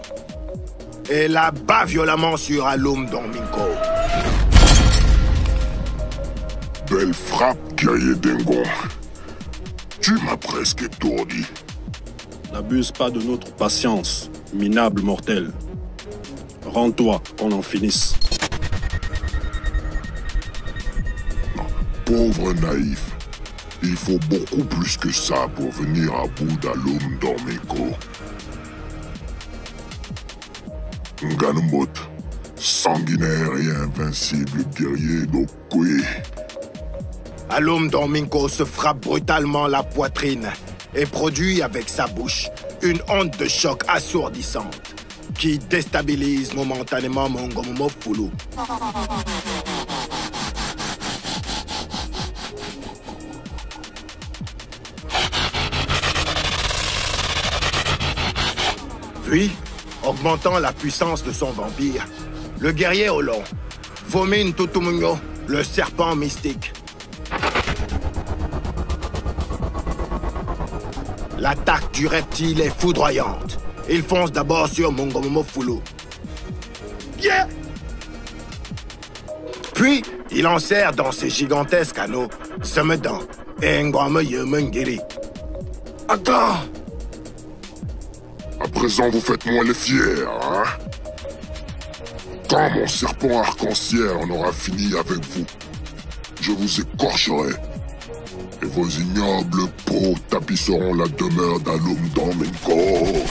et la bat violemment sur Alum Domingo. Belle frappe, guerrier Dengon. Tu m'as presque étourdi. N'abuse pas de notre patience, minable mortel. Rends-toi, qu'on en finisse. Pauvre naïf. Il faut beaucoup plus que ça pour venir à bout d'Alum Domingo. Nganumbot, sanguinaire et invincible guerrier d'Okwe. Alum Domingo se frappe brutalement la poitrine et produit avec sa bouche une onde de choc assourdissante qui déstabilise momentanément Mongomomo Fulu. Puis, augmentant la puissance de son vampire, le guerrier au long vomit Ntutumunyo, le serpent mystique. L'attaque du reptile est foudroyante. Il fonce d'abord sur Mongomomo Fulu. Yeah! Puis, il enserre dans ses gigantesques anneaux Semedan et Ngwame Yemengiri. Attends! À présent, vous faites moins les fiers, hein? Quand mon serpent arc-en-ciel en aura fini avec vous, je vous écorcherai. Et vos ignobles peaux tapisseront la demeure d'Alum Domingo.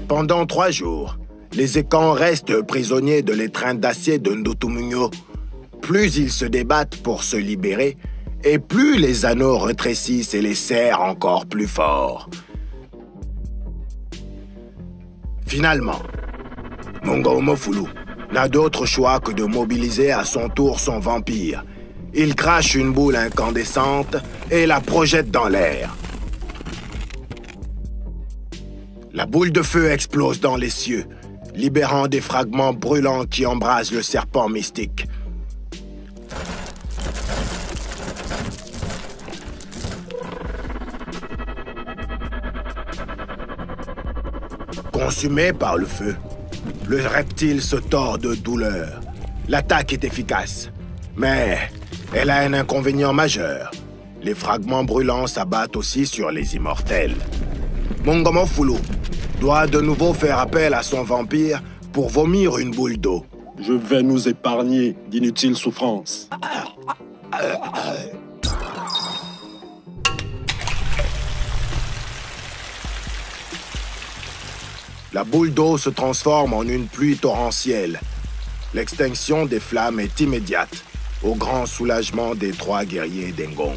Pendant 3 jours, les Ekans restent prisonniers de l'étreinte d'acier de Ntutumunyo. Plus ils se débattent pour se libérer, et plus les anneaux rétrécissent et les serrent encore plus fort. Finalement, Mongomomo Fulu n'a d'autre choix que de mobiliser à son tour son vampire. Il crache une boule incandescente et la projette dans l'air. La boule de feu explose dans les cieux, libérant des fragments brûlants qui embrasent le serpent mystique. Consumé par le feu, le reptile se tord de douleur. L'attaque est efficace, mais elle a un inconvénient majeur. Les fragments brûlants s'abattent aussi sur les immortels. Mongomomo Fulu doit de nouveau faire appel à son vampire pour vomir une boule d'eau. Je vais nous épargner d'inutiles souffrances. La boule d'eau se transforme en une pluie torrentielle. L'extinction des flammes est immédiate, au grand soulagement des 3 guerriers d'Engon.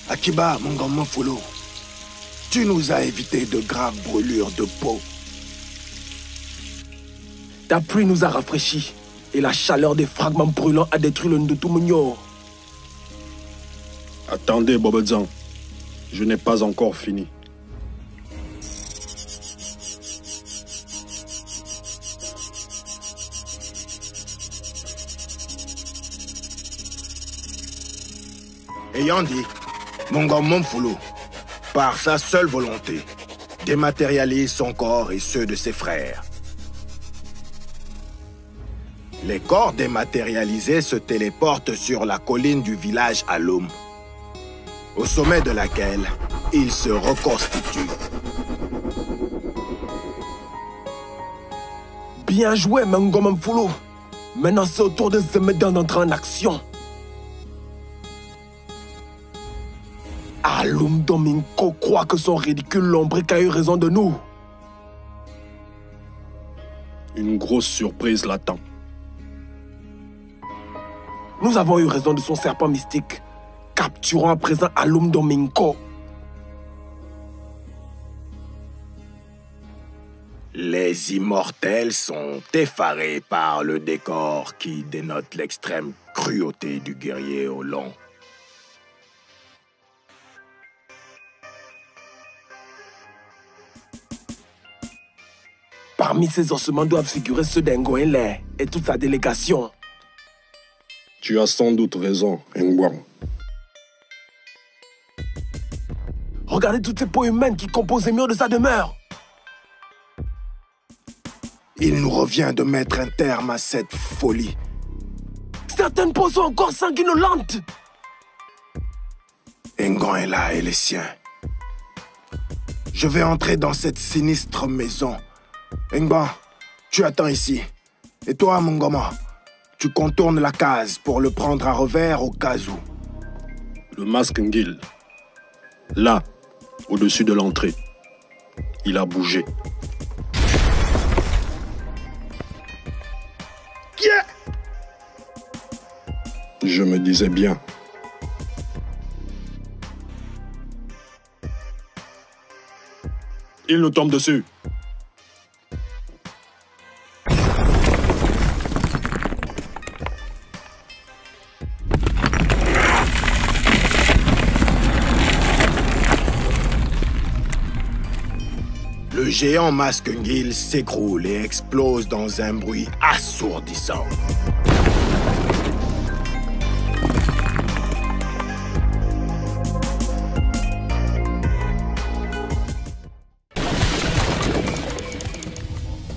Akiba, Mongomomo Fulu, tu nous as évité de graves brûlures de peau. Ta pluie nous a rafraîchis et la chaleur des fragments brûlants a détruit le Ntutumunyo. Attendez, Bobozan. Je n'ai pas encore fini. Ayant dit, Mongomomo Fulu, par sa seule volonté, dématérialise son corps et ceux de ses frères. Les corps dématérialisés se téléportent sur la colline du village Alum, au sommet de laquelle ils se reconstituent. Bien joué, Mongomomo Fulu. Maintenant, c'est au tour de Semedan d'entrer en action. Alum Domingo croit que son ridicule lombric a eu raison de nous. Une grosse surprise l'attend. Nous avons eu raison de son serpent mystique. Capturons à présent Alum Domingo. Les Les immortels sont effarés par le décor qui dénote l'extrême cruauté du guerrier au long. Parmi ces ossements doivent figurer ceux d'Ngoenle et toute sa délégation. Tu as sans doute raison, Ngwang. Regardez toutes ces peaux humaines qui composent les murs de sa demeure. Il nous revient de mettre un terme à cette folie. Certaines peaux sont encore sanguinolentes. Ngon est là et les siens. Je vais entrer dans cette sinistre maison. Ngban, tu attends ici. Et toi, Mongoma, tu contournes la case pour le prendre à revers au cas où. Le masque Ngil, là, au-dessus de l'entrée, il a bougé. Yeah! Je me disais bien. Il nous tombe dessus. Le géant masque Ngil s'écroule et explose dans un bruit assourdissant.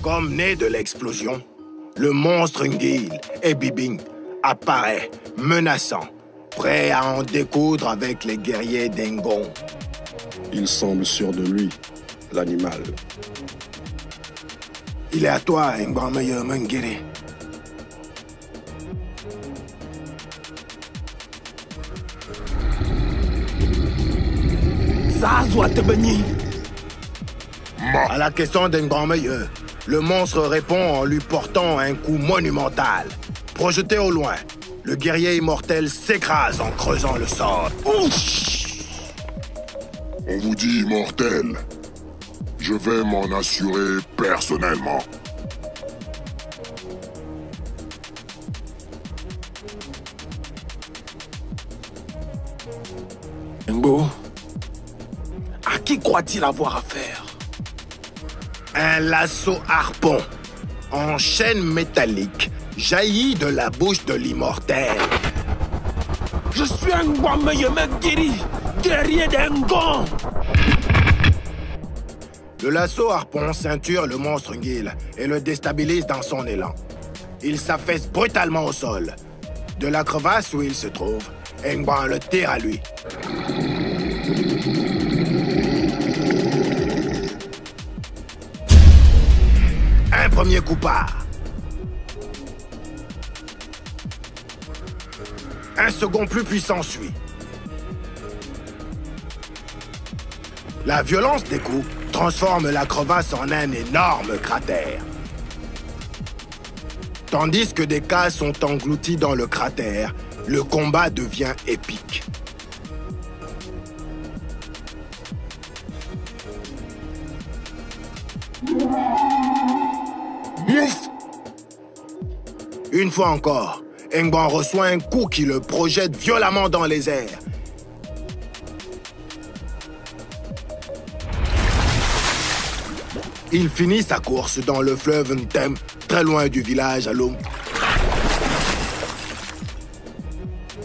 Comme né de l'explosion, le monstre Ngil et Bibing apparaît, menaçant, prêt à en découdre avec les guerriers d'Ngon. Il semble sûr de lui, l'animal. Il est à toi, Ngwameye Mengere. À la question d'Ngwameye, le monstre répond en lui portant un coup monumental. Projeté au loin, le guerrier immortel s'écrase en creusant le sol. Ouch! On vous dit immortel. Je vais m'en assurer personnellement. Ngo, à qui croit-il avoir affaire? Un lasso harpon en chaîne métallique jaillit de la bouche de l'immortel. Je suis un Ngwameye Mengiri, guerrier d'Ngon. Le lasso harpon ceinture le monstre Ngil et le déstabilise dans son élan. Il s'affaisse brutalement au sol. De la crevasse où il se trouve, Ngwan le tire à lui. Un premier coup part. Un second plus puissant suit. La violence des coups transforme la crevasse en un énorme cratère. Tandis que des cases sont englouties dans le cratère, le combat devient épique. Une fois encore, Ngban reçoit un coup qui le projette violemment dans les airs. Il finit sa course dans le fleuve Ntem, très loin du village Alum.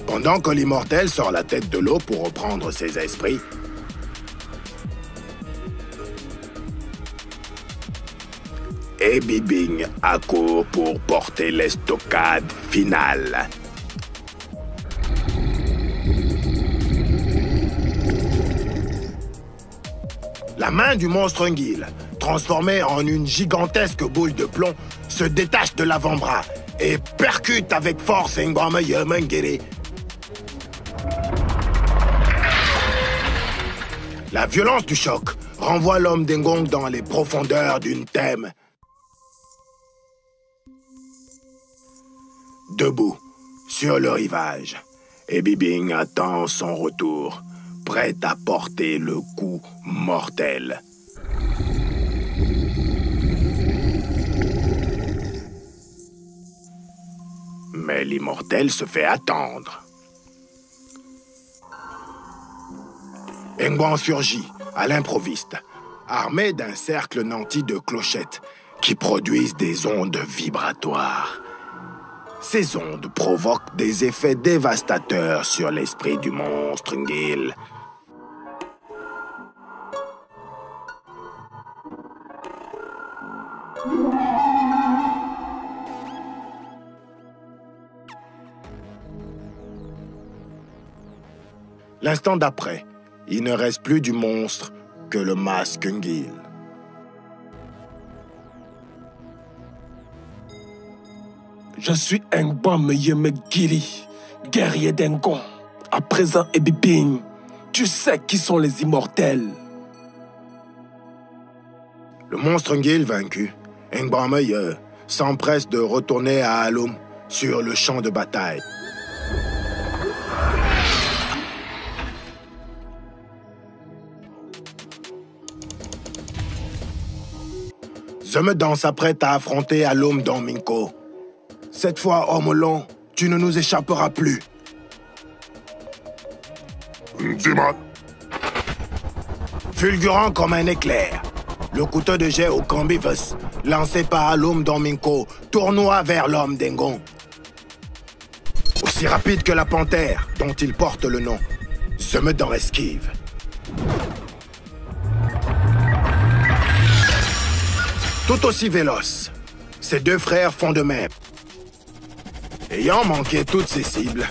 Pendant que l'immortel sort la tête de l'eau pour reprendre ses esprits, et Bibing accourt pour porter l'estocade finale. La main du monstre Ngil, transformée en une gigantesque boule de plomb, se détache de l'avant-bras et percute avec force Ngwameye Mengere. La violence du choc renvoie l'homme d'Ngong dans les profondeurs d'une Thème. Debout, sur le rivage, et Bibing attend son retour, prêt à porter le coup mortel. Mais l'immortel se fait attendre. Engwan surgit, à l'improviste, armé d'un cercle nanti de clochettes qui produisent des ondes vibratoires. Ces ondes provoquent des effets dévastateurs sur l'esprit du monstre Ngil. L'instant d'après, il ne reste plus du monstre que le masque Ngil. Je suis Ngwan Meyeme Giri, guerrier d'Engon. À présent, Ebibing, tu sais qui sont les immortels. Le monstre Ngil vaincu, Ngwan Meye s'empresse de retourner à Alum sur le champ de bataille. Zemedan s'apprête à affronter Alum Domingo. Cette fois, homme long, tu ne nous échapperas plus. Nziman. Fulgurant comme un éclair, le couteau de jet au Cambivus, lancé par Alum Domingo, tournoie vers l'homme d'Engon. Aussi rapide que la panthère dont il porte le nom, Zemedan esquive. Tout aussi véloce, ces deux frères font de même. Ayant manqué toutes ses cibles,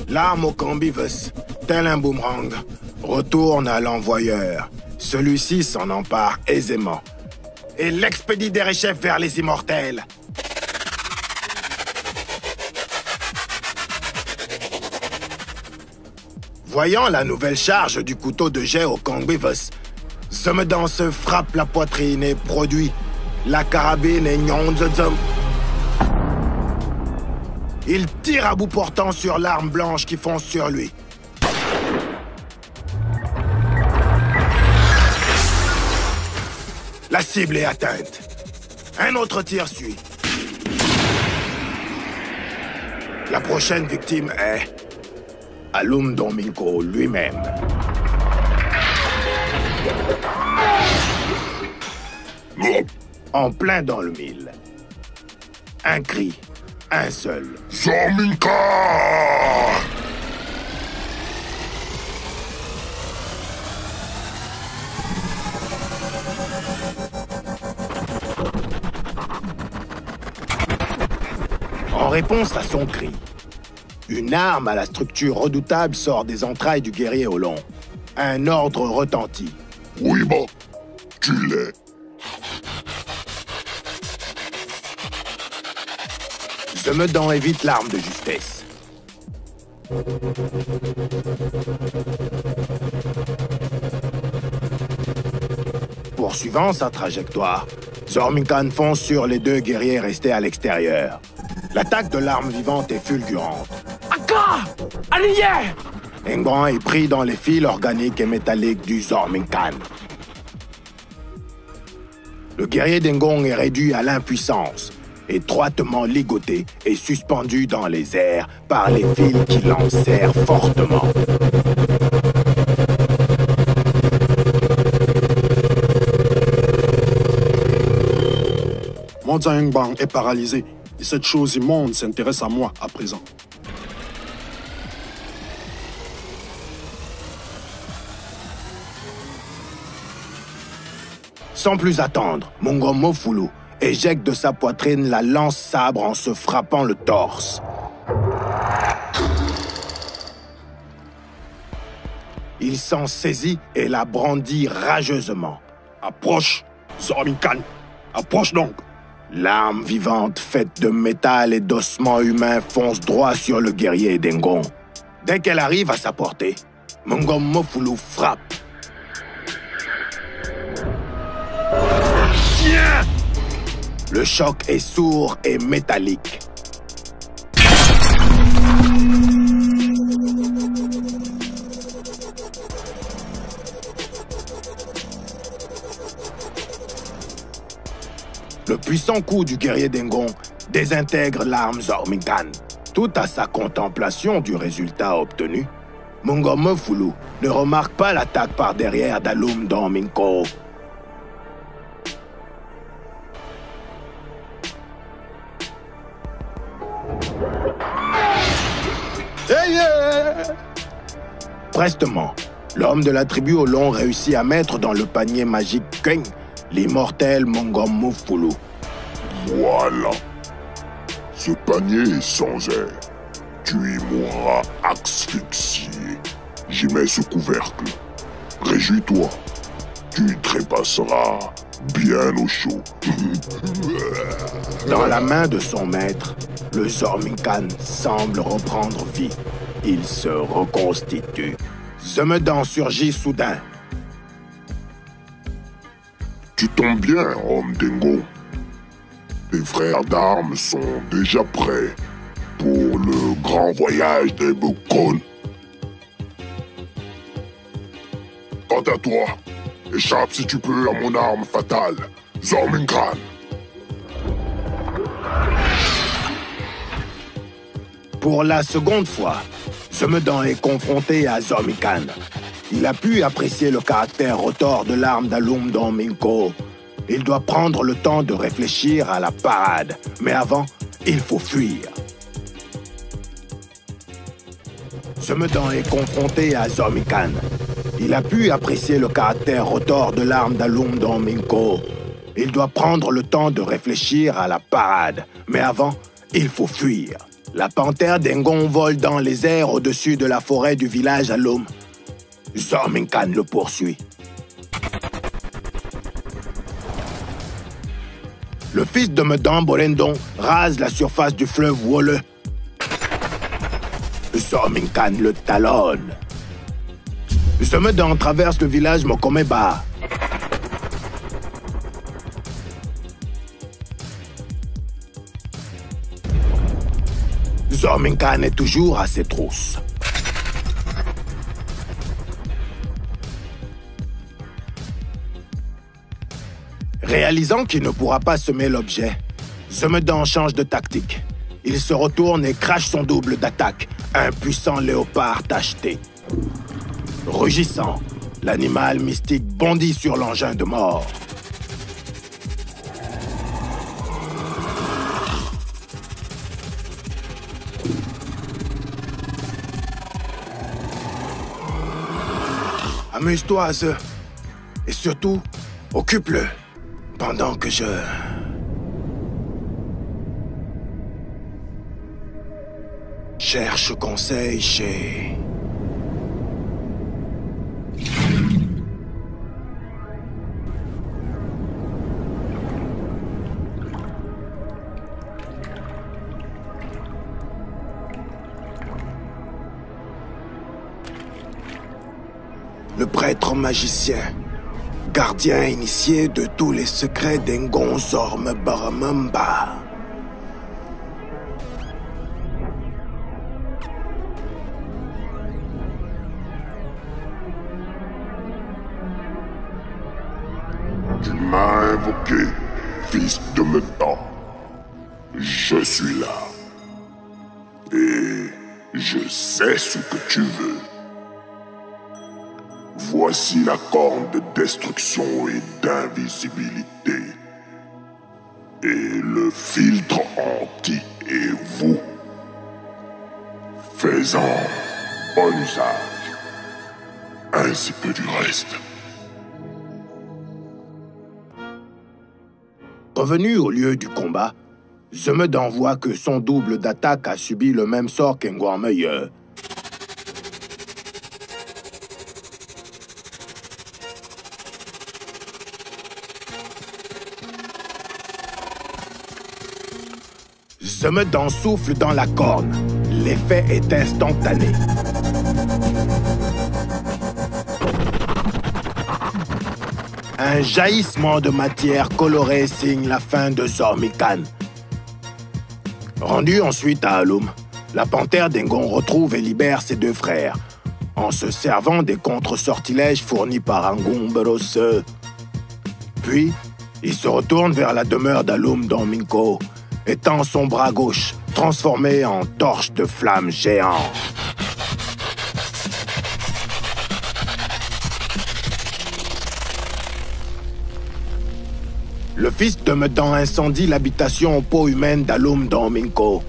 l'arme au Cambivus, tel un boomerang, retourne à l'envoyeur. Celui-ci s'en empare aisément et l'expédie derechef vers les immortels. Voyant la nouvelle charge du couteau de jet au Cambivus, Zemedan se frappe la poitrine et produit la carabine et Nyonzozom. Il tire à bout portant sur l'arme blanche qui fonce sur lui. La cible est atteinte. Un autre tir suit. La prochaine victime est Alum Domingo lui-même. En plein dans le mille. Un cri, un seul. Zorminka! En réponse à son cri, une arme à la structure redoutable sort des entrailles du guerrier au long. Un ordre retentit. Oui, bon, tu l'es. Zemedan évite l'arme de justesse. Poursuivant sa trajectoire, Zorminkan fonce sur les deux guerriers restés à l'extérieur. L'attaque de l'arme vivante est fulgurante. Aka! Aligné! Ngwan est pris dans les fils organiques et métalliques du Zorminkan. Le guerrier d'Engong est réduit à l'impuissance, étroitement ligoté et suspendu dans les airs par les fils qui l'enserrent fortement. Mon Zhengbang est paralysé et cette chose immonde s'intéresse à moi à présent. Sans plus attendre, Mongom Mofulu éjecte de sa poitrine la lance-sabre en se frappant le torse. Il s'en saisit et la brandit rageusement. Approche, Zorminkan. Approche donc. L'arme vivante faite de métal et d'ossements humains fonce droit sur le guerrier d'Engon. Dès qu'elle arrive à sa portée, Mongom Mofulu frappe. Tiens! Le choc est sourd et métallique. Le puissant coup du guerrier d'Engon désintègre l'arme Zorminkan. Tout à sa contemplation du résultat obtenu, Mongome Foulou ne remarque pas l'attaque par derrière d'Aloum Domingo. Prestement, l'homme de la tribu au long réussit à mettre dans le panier magique Keng l'immortel Mongome Foulou. Voilà. Ce panier est sans air. Tu y mourras asphyxié. J'y mets ce couvercle. Réjouis-toi. Tu y trépasseras bien au chaud. Dans la main de son maître, le Zorminkan semble reprendre vie. Il se reconstitue. Zemedan surgit soudain. Tu tombes bien, homme Dengo. Tes frères d'armes sont déjà prêts pour le grand voyage des Bukon. Quant à toi, échappe si tu peux à mon arme fatale, Zorminkan. Pour la seconde fois, Zemedan est confronté à Zorminkan. Il a pu apprécier le caractère retors de l'arme d'Aloum Domingo. Il doit prendre le temps de réfléchir à la parade. Mais avant, il faut fuir. Zemedan est confronté à Zorminkan. Il a pu apprécier le caractère retors de l'arme d'Aloum Domingo. Il doit prendre le temps de réfléchir à la parade. Mais avant, il faut fuir. La panthère d'Engon vole dans les airs au-dessus de la forêt du village Aloum. Zorminkan le poursuit. Le fils de Medan Bolendon rase la surface du fleuve Wole. Zorminkan le talonne. Zemedan traverse le village Mokomeba. Zorminkan est toujours à ses trousses. Réalisant qu'il ne pourra pas semer l'objet, Zemedan change de tactique. Il se retourne et crache son double d'attaque, un puissant léopard tacheté. Rugissant, l'animal mystique bondit sur l'engin de mort. Amuse-toi, Ze. Et surtout, occupe-le. Pendant que je... cherche conseil chez... le prêtre magicien, gardien initié de tous les secrets d'Engon Zorme Baramamba. Tu m'as invoqué, fils de Medan. Je suis là. Et je sais ce que tu veux. Voici la corne de destruction et d'invisibilité. Et le filtre anti et vous. Fais-en bon usage. Ainsi que du reste. Revenu au lieu du combat, Zemedan voit que son double d'attaque a subi le même sort qu'Engouarmeuil. Zemedan souffle dans la corne. L'effet est instantané. Un jaillissement de matière colorée signe la fin de Zorminkan. Rendu ensuite à Aloum, la panthère d'Engon retrouve et libère ses deux frères, en se servant des contre-sortilèges fournis par Angumberos. Puis, il se retourne vers la demeure d'Aloum Domingo, et tend son bras gauche transformée en torche de flammes géante. Le fils de Medan incendie l'habitation aux peaux humaines d'Alum Domingo.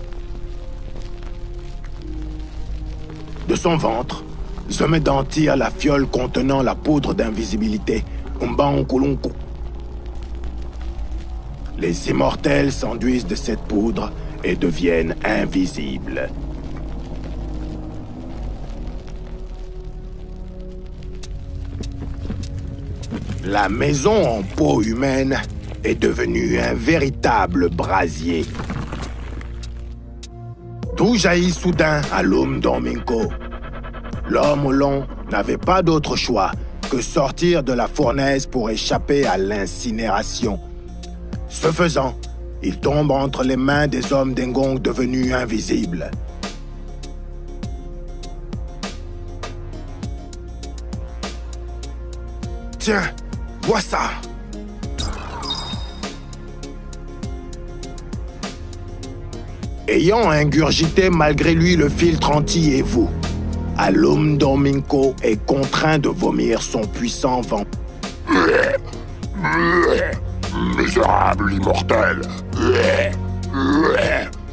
De son ventre, Zemedan tire la fiole contenant la poudre d'invisibilité, Umbankulunku. Les immortels s'enduisent de cette poudre et deviennent invisibles. La maison en peau humaine est devenue un véritable brasier. D'où jaillit soudain Alum Domingo. L'homme au long n'avait pas d'autre choix que sortir de la fournaise pour échapper à l'incinération. Ce faisant, il tombe entre les mains des hommes d'Engong devenus invisibles. Tiens, vois ça! Ayant ingurgité malgré lui le filtre anti-Evu, Alum Domingo est contraint de vomir son puissant vent. Misérable immortel,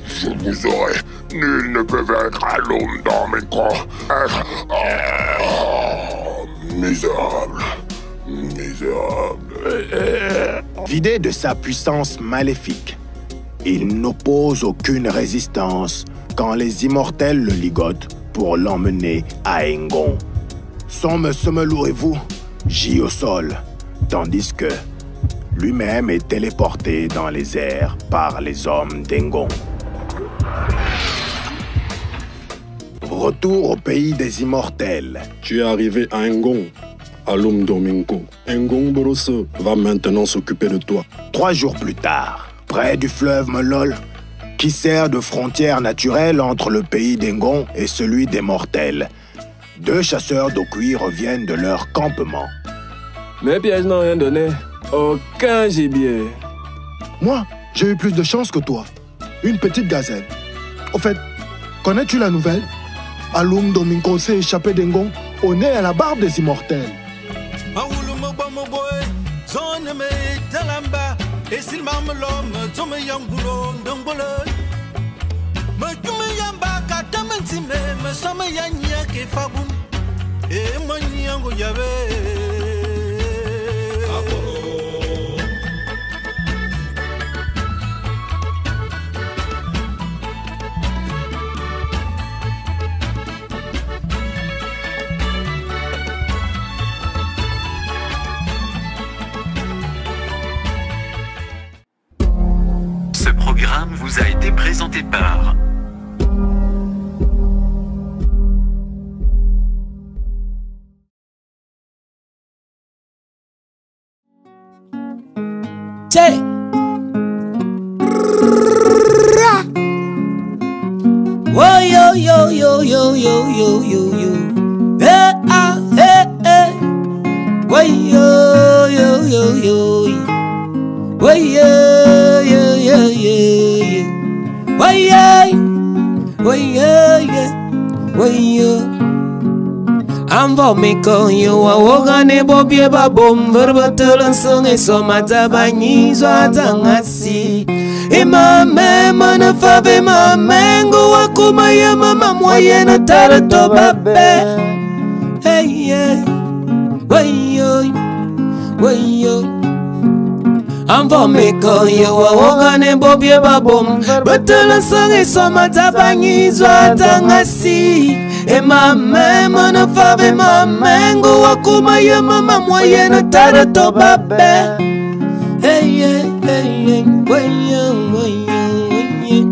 je vous aurai. Nul ne peut vaincre Alum Domingo. Misérable, misérable. Vidé de sa puissance maléfique, il n'oppose aucune résistance quand les immortels le ligotent pour l'emmener à Engon. Somme Semelouez-vous gît au sol, tandis que lui-même est téléporté dans les airs par les hommes d'Engon. Retour au pays des immortels. Tu es arrivé à Engon, Alum Domingo. Engon Borose va maintenant s'occuper de toi. 3 jours plus tard, près du fleuve Melol, qui sert de frontière naturelle entre le pays d'Engon et celui des mortels, 2 chasseurs d'Okui reviennent de leur campement. Mes pièges n'ont rien donné. Aucun gibier. Moi, j'ai eu plus de chance que toi. Une petite gazelle. Au fait, connais-tu la nouvelle? Alum Domingo s'est échappé d'Engon au nez à la barbe des immortels. Ce programme vous a été présenté par Che. Oh yo yo yo yo yo yo yo yo. Eh ah eh eh. Oh yo yo yo yo. Oh yo yo yo yo. Oh yeah. Oh yeah yeah. Oh yo. Amvo miko yo wogane bobie babom verbetulen sungai somata banyi zangasi. Imame mana fave mamengo akuma ya mama moye na tarato babe. Hey yeah. Wayo. Wayo. Amvo miko yo wogane bobie babom betulen sungai somata banyi zangasi. Imame mana fave mamengo akuma ya mama moye na tarato babe. Hey yeah, hey yeah, wayo, wayo, wayo.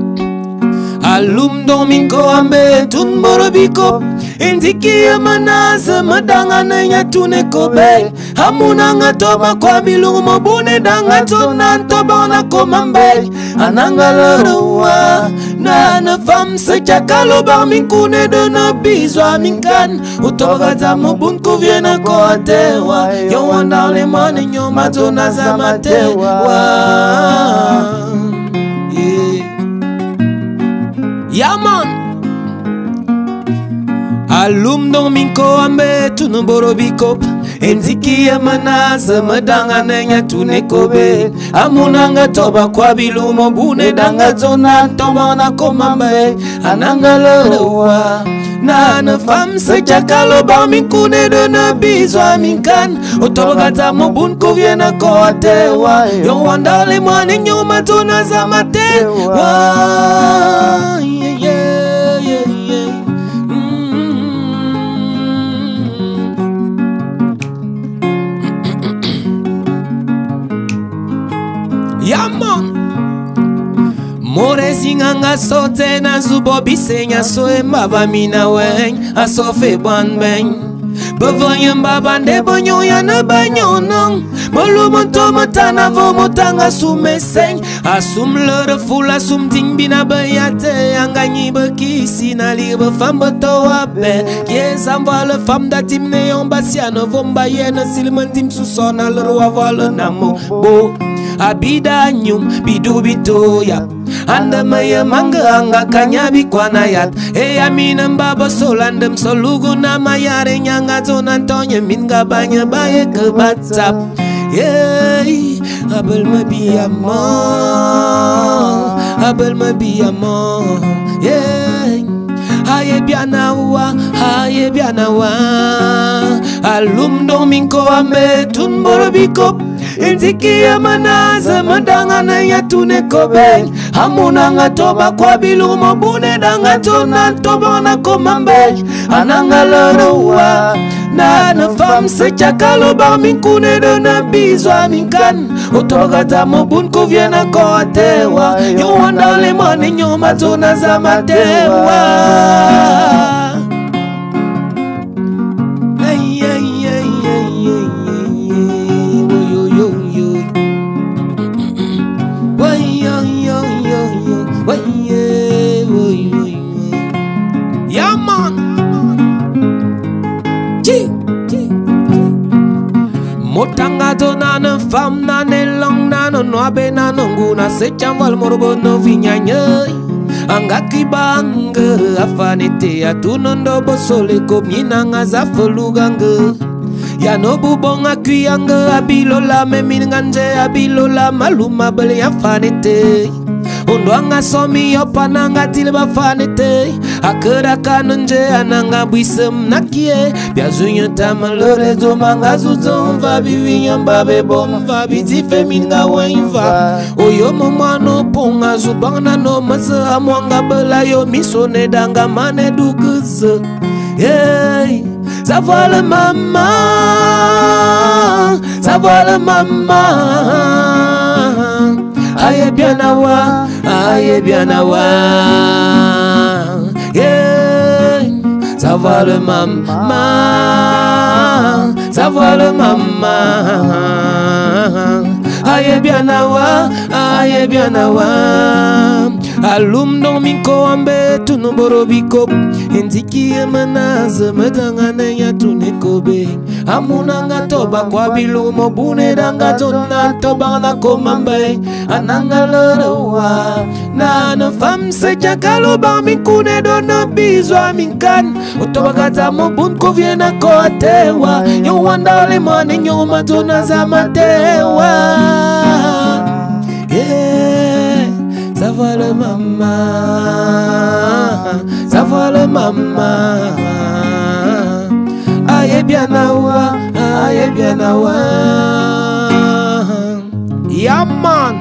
Alum Domingo ambe tunborobiko. Indiki ya manaza madanga na nyatune kobe. Hamuna ngatoba kwa bilungu mobune danga tonanto bona komambe. Anangalorowa na na fam se chakalo bar minkune de na bizwa minkan. Utoga za mobun kuviena ko atewa. Yo wanda le mane nyo matona za matewa. Yeah man. Alum Domingo ambe tunuboro bikop. Enziki ya manaza madanga nenya tunekobe. Amunanga toba kwa bilumo bune danga zona toba na komambe. Ananga lorowa. Nana fam se chakalo ba minkune de na bizwa minkan. Otobagata mobun koviena koatewa. Yo wandale mwane nyuma tona za matewa. Yeah, yeah, yeah, yeah. Yaman More singanga sote na zubo bisenya so embaba mina weng aso fe ban beng Bavanyam babande bonyo ya na banyo nong Molu monto matana vo motanga sume seng Asum lere ful asum ting bina bayate Anganyi bekisi na libre femme beto abe Yes envoie le femme datim neon basiano Vomba yena silman tim susona le roi voile namo bo Abida nyum bidu bito ya Anda maya manga anga kanyabi kwa nayat Eya minam baba solandem solugu na mayare nyanga zon Antonio minga banya baye ke batsap Yey Abel mabiya mo Abel mabiya mo Yey Haye biana wa Alum Domingo ame tunboro bikop Inziki ya manaza madanga na ya tunekobe Hamunanga toba kwa bilumo bune danga tona toba na komambe Ananga lorowa Nana fam se chakalo ba minkune de na bizwa minkan Otogata mobun koviena koatewa Yo wandale mani nyoma tona za matewa Yeah man Motanga to nana fam nane long nano noabe nano nguna se chamval morbo no vinyanye Angaki banga afanete atunondo bosole komina ngaza foluganga Ya no bubonga kuyanga abilola meminganje abilola maluma bele afanete Undwanga somi yopananga tilba fanete Akera kanunje ananga bwisem nakie Biazunya tamalore zomanga zuzon Vabi winyamba bebom Vabi tife minga wainva Oyo momano ponga zubanga no masa Amwanga bela yo misone danga mane duguze Hey Savoir le maman Aye bien awa Yeah Savoir le maman Aye bien awa Alum Domingo ambe tunuboro bikop Enziki emanaza medanga nenya tunekobe Amunanga toba kwa bilumo bune danga tona toba na komambe Ananga lorowa Nana fam se chakalo ba minkune dona bizwa minkan Otoba kata mobun koviena koatewa Yo wandale mane nyoma tona za matewa Yeah Savoir le maman Aye bien awa Yeah man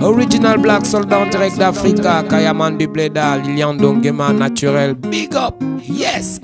Original Black Soldat en direct d'Africa Kayaman du Blédal Lilian Dongema naturel Big up Yes